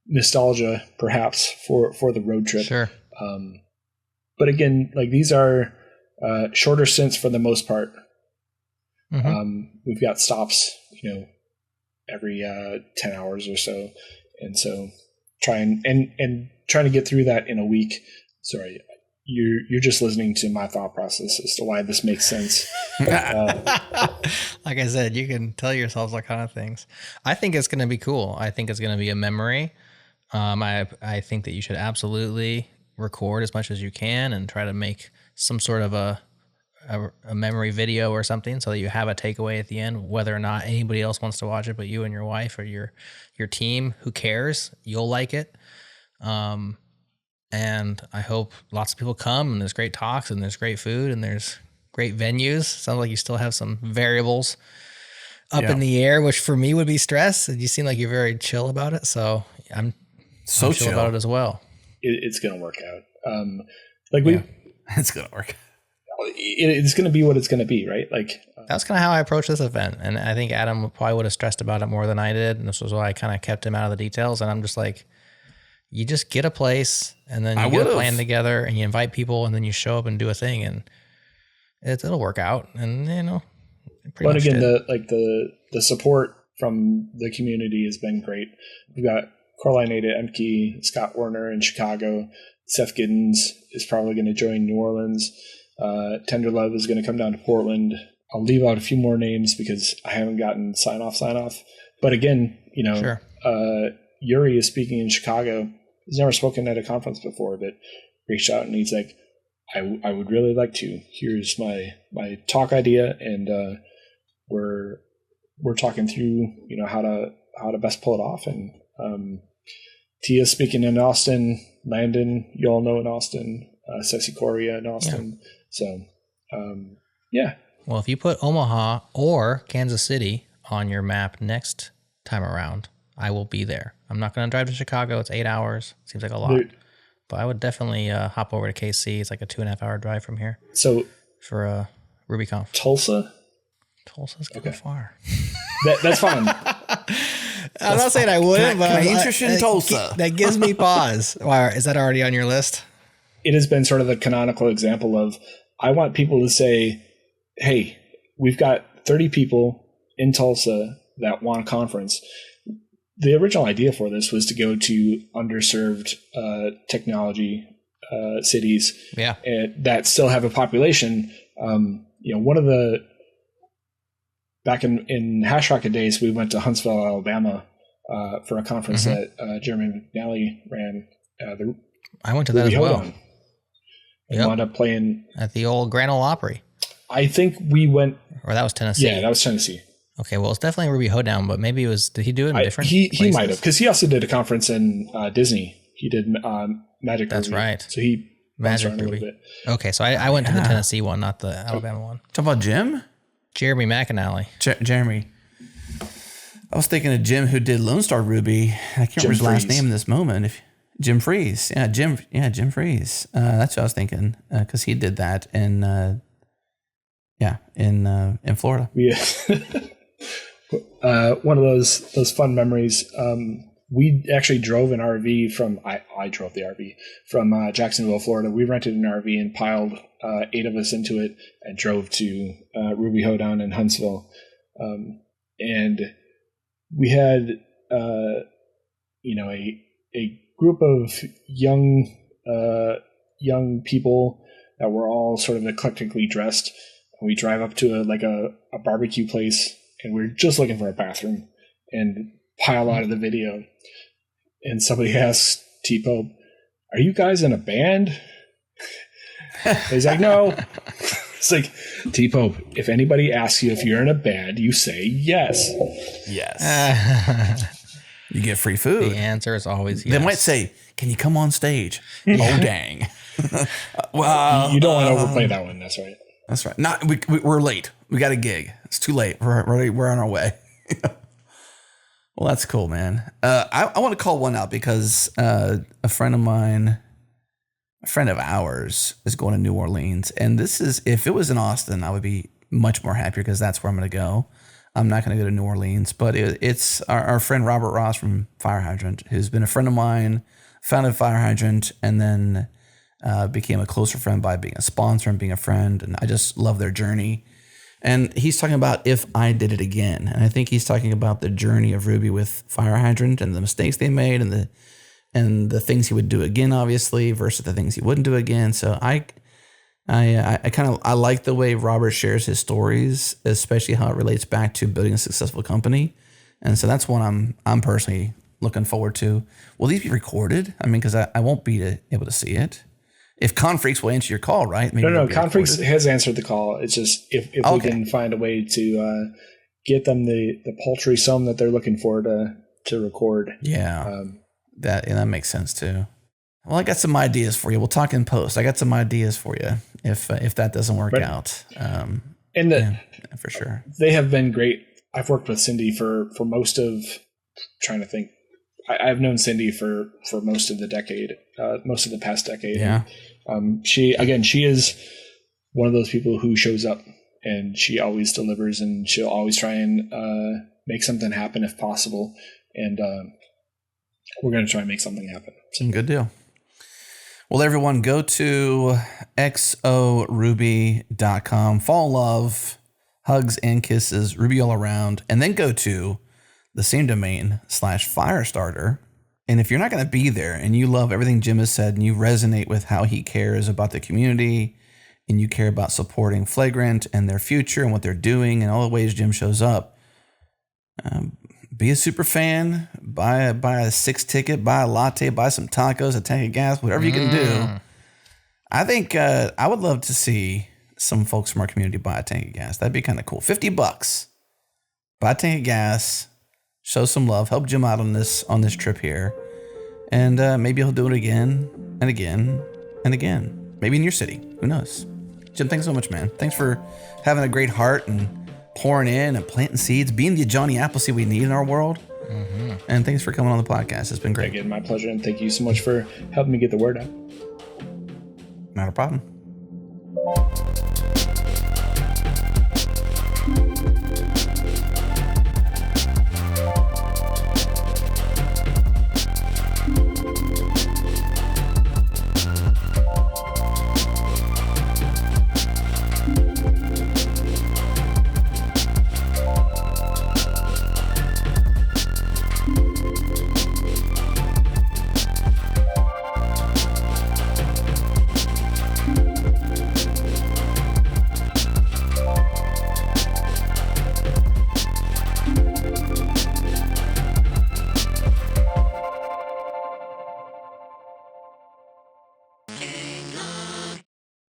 Speaker 2: nostalgia perhaps for the road trip.
Speaker 3: Sure.
Speaker 2: But again, like, these are shorter stints for the most part. We've got stops, every 10 hours or so, and so trying to get through that in a week. Sorry, you're just listening to my thought process as to why this makes sense.
Speaker 3: Like I said, you can tell yourselves all kind of things. I think it's going to be cool. I think it's going to be a memory. I think that you should absolutely record as much as you can and try to make some sort of a memory video or something so that you have a takeaway at the end, whether or not anybody else wants to watch it, but you and your wife or your team, who cares? You'll like it. And I hope lots of people come, and there's great talks, and there's great food, and there's great venues. Sounds like you still have some variables up in the air, which for me would be stress. And you seem like you're very chill about it. So I'm chill about it as well.
Speaker 2: It's going to work out.
Speaker 1: It's going to work.
Speaker 2: It's going to be what it's going to be, right? Like,
Speaker 3: that's kind of how I approached this event. And I think Adam probably would have stressed about it more than I did. And this was why I kind of kept him out of the details. And I'm just like, you just get a place, and then you get a plan together, and you invite people, and then you show up and do a thing, and it'll work out. And
Speaker 2: but again, the support from the community has been great. We've got Coraline Ada Emke, Scott Warner in Chicago. Seth Giddens is probably going to join New Orleans. Tender Love is going to come down to Portland. I'll leave out a few more names because I haven't gotten sign off. But again,
Speaker 3: sure.
Speaker 2: Yuri is speaking in Chicago. He's never spoken at a conference before, but reached out and he's like, I would really like to. Here's my talk idea, and we're talking through how to best pull it off. And Tia's speaking in Austin. Landon, you all know in Austin. Ceci Coria in Austin. Yeah. So yeah.
Speaker 3: Well, if you put Omaha or Kansas City on your map next time around, I will be there. I'm not going to drive to Chicago. It's 8 hours. Seems like a lot. But I would definitely hop over to KC. It's like a 2.5 hour drive from here.
Speaker 2: So
Speaker 3: for RubyConf.
Speaker 2: Tulsa's
Speaker 3: kind of far.
Speaker 2: That's fine.
Speaker 3: I'm not saying I wouldn't, but
Speaker 1: I'm interested in Tulsa.
Speaker 3: That gives me pause. Wow, is that already on your list?
Speaker 2: It has been sort of the canonical example of, I want people to say, hey, we've got 30 people in Tulsa that want a conference. The original idea for this was to go to underserved technology cities that still have a population. One of the back in Hashrocket days, we went to Huntsville, Alabama, for a conference that Jeremy McNally ran.
Speaker 3: I went to that as well.
Speaker 2: And wound up playing
Speaker 3: at the old Grand Ole Opry.
Speaker 2: I think we went,
Speaker 3: or that was Tennessee.
Speaker 2: Yeah, that was Tennessee.
Speaker 3: Okay, well, it's definitely Ruby Hoedown, but maybe it was. Did he do it in different?
Speaker 2: He might have, because he also did a conference in Disney. He did Magic.
Speaker 3: That's
Speaker 2: Ruby.
Speaker 3: Right.
Speaker 2: So he
Speaker 3: Magic Ruby. A little bit. Okay, so I went to the Tennessee one, not the Alabama one.
Speaker 1: Talk about Jim?
Speaker 3: Jeremy McAnally.
Speaker 1: Jeremy. I was thinking of Jim who did Lone Star Ruby. I can't remember his last name in this moment. Jim Freeze. Yeah, Jim Freeze. That's what I was thinking, because he did that in Florida.
Speaker 2: Yeah. One of those fun memories. We actually drove an RV from, I drove the RV from Jacksonville, Florida. We rented an RV and piled 8 of us into it and drove to Ruby Hoedown in Huntsville. And we had, a group of young people that were all sort of eclectically dressed. And we drive up to a barbecue place, and we're just looking for a bathroom and pile out of the video. And somebody asks T-Pope, "Are you guys in a band?" He's like, "No." It's like, T-Pope, if anybody asks you if you're in a band, you say yes.
Speaker 1: Yes. You get free food.
Speaker 3: The answer is always yes.
Speaker 1: They might say, "Can you come on stage?" Oh, dang.
Speaker 2: Well, you don't want to overplay that one. That's right.
Speaker 1: That's right. Not we're late. We got a gig. It's too late. We're on our way. Well, that's cool, man. I want to call one out because a friend of mine, a friend of ours, is going to New Orleans. And this is, if it was in Austin, I would be much more happier because that's where I'm going to go. I'm not going to go to New Orleans, but it's our friend Robert Ross from Fire Hydrant, who's been a friend of mine, founded Fire Hydrant, and then became a closer friend by being a sponsor and being a friend. And I just love their journey. And he's talking about if I did it again. And I think he's talking about the journey of Ruby with Fire Hydrant and the mistakes they made and the things he would do again, obviously, versus the things he wouldn't do again. So I like the way Robert shares his stories, especially how it relates back to building a successful company. And so that's one I'm personally looking forward to. Will these be recorded? I mean, because I won't be able to see it. If Confreaks will answer your call, right? Maybe
Speaker 2: no. Confreaks has answered the call. It's just if we can find a way to get them the paltry sum that they're looking for to record.
Speaker 1: Yeah, that makes sense too. Well, I got some ideas for you. We'll talk in post. I got some ideas for you if that doesn't work out. For sure.
Speaker 2: They have been great. I've worked with Cindy for most of. Trying to think. I've known Cindy for most of the decade, most of the past decade.
Speaker 1: Yeah.
Speaker 2: She is one of those people who shows up and she always delivers, and she'll always try and make something happen if possible. And we're going to try and make something happen.
Speaker 1: So. Good deal. Well, everyone, go to xoruby.com. Fall in love, hugs and kisses, Ruby all around, and then go to the same domain /Firestarter. And if you're not going to be there and you love everything Jim has said and you resonate with how he cares about the community and you care about supporting Flagrant and their future and what they're doing and all the ways Jim shows up, be a super fan, buy a 6 ticket, buy a latte, buy some tacos, a tank of gas, whatever you can do. I think I would love to see some folks from our community buy a tank of gas. That'd be kind of cool. $50. Buy a tank of gas. Show some love, help Jim out on this trip here, and maybe he'll do it again and again and again. Maybe in your city, who knows? Jim, thanks so much, man. Thanks for having a great heart and pouring in and planting seeds, being the Johnny Appleseed we need in our world. Mm-hmm. And thanks for coming on the podcast. It's been great.
Speaker 2: Again, my pleasure, and thank you so much for helping me get the word out.
Speaker 1: Not a problem.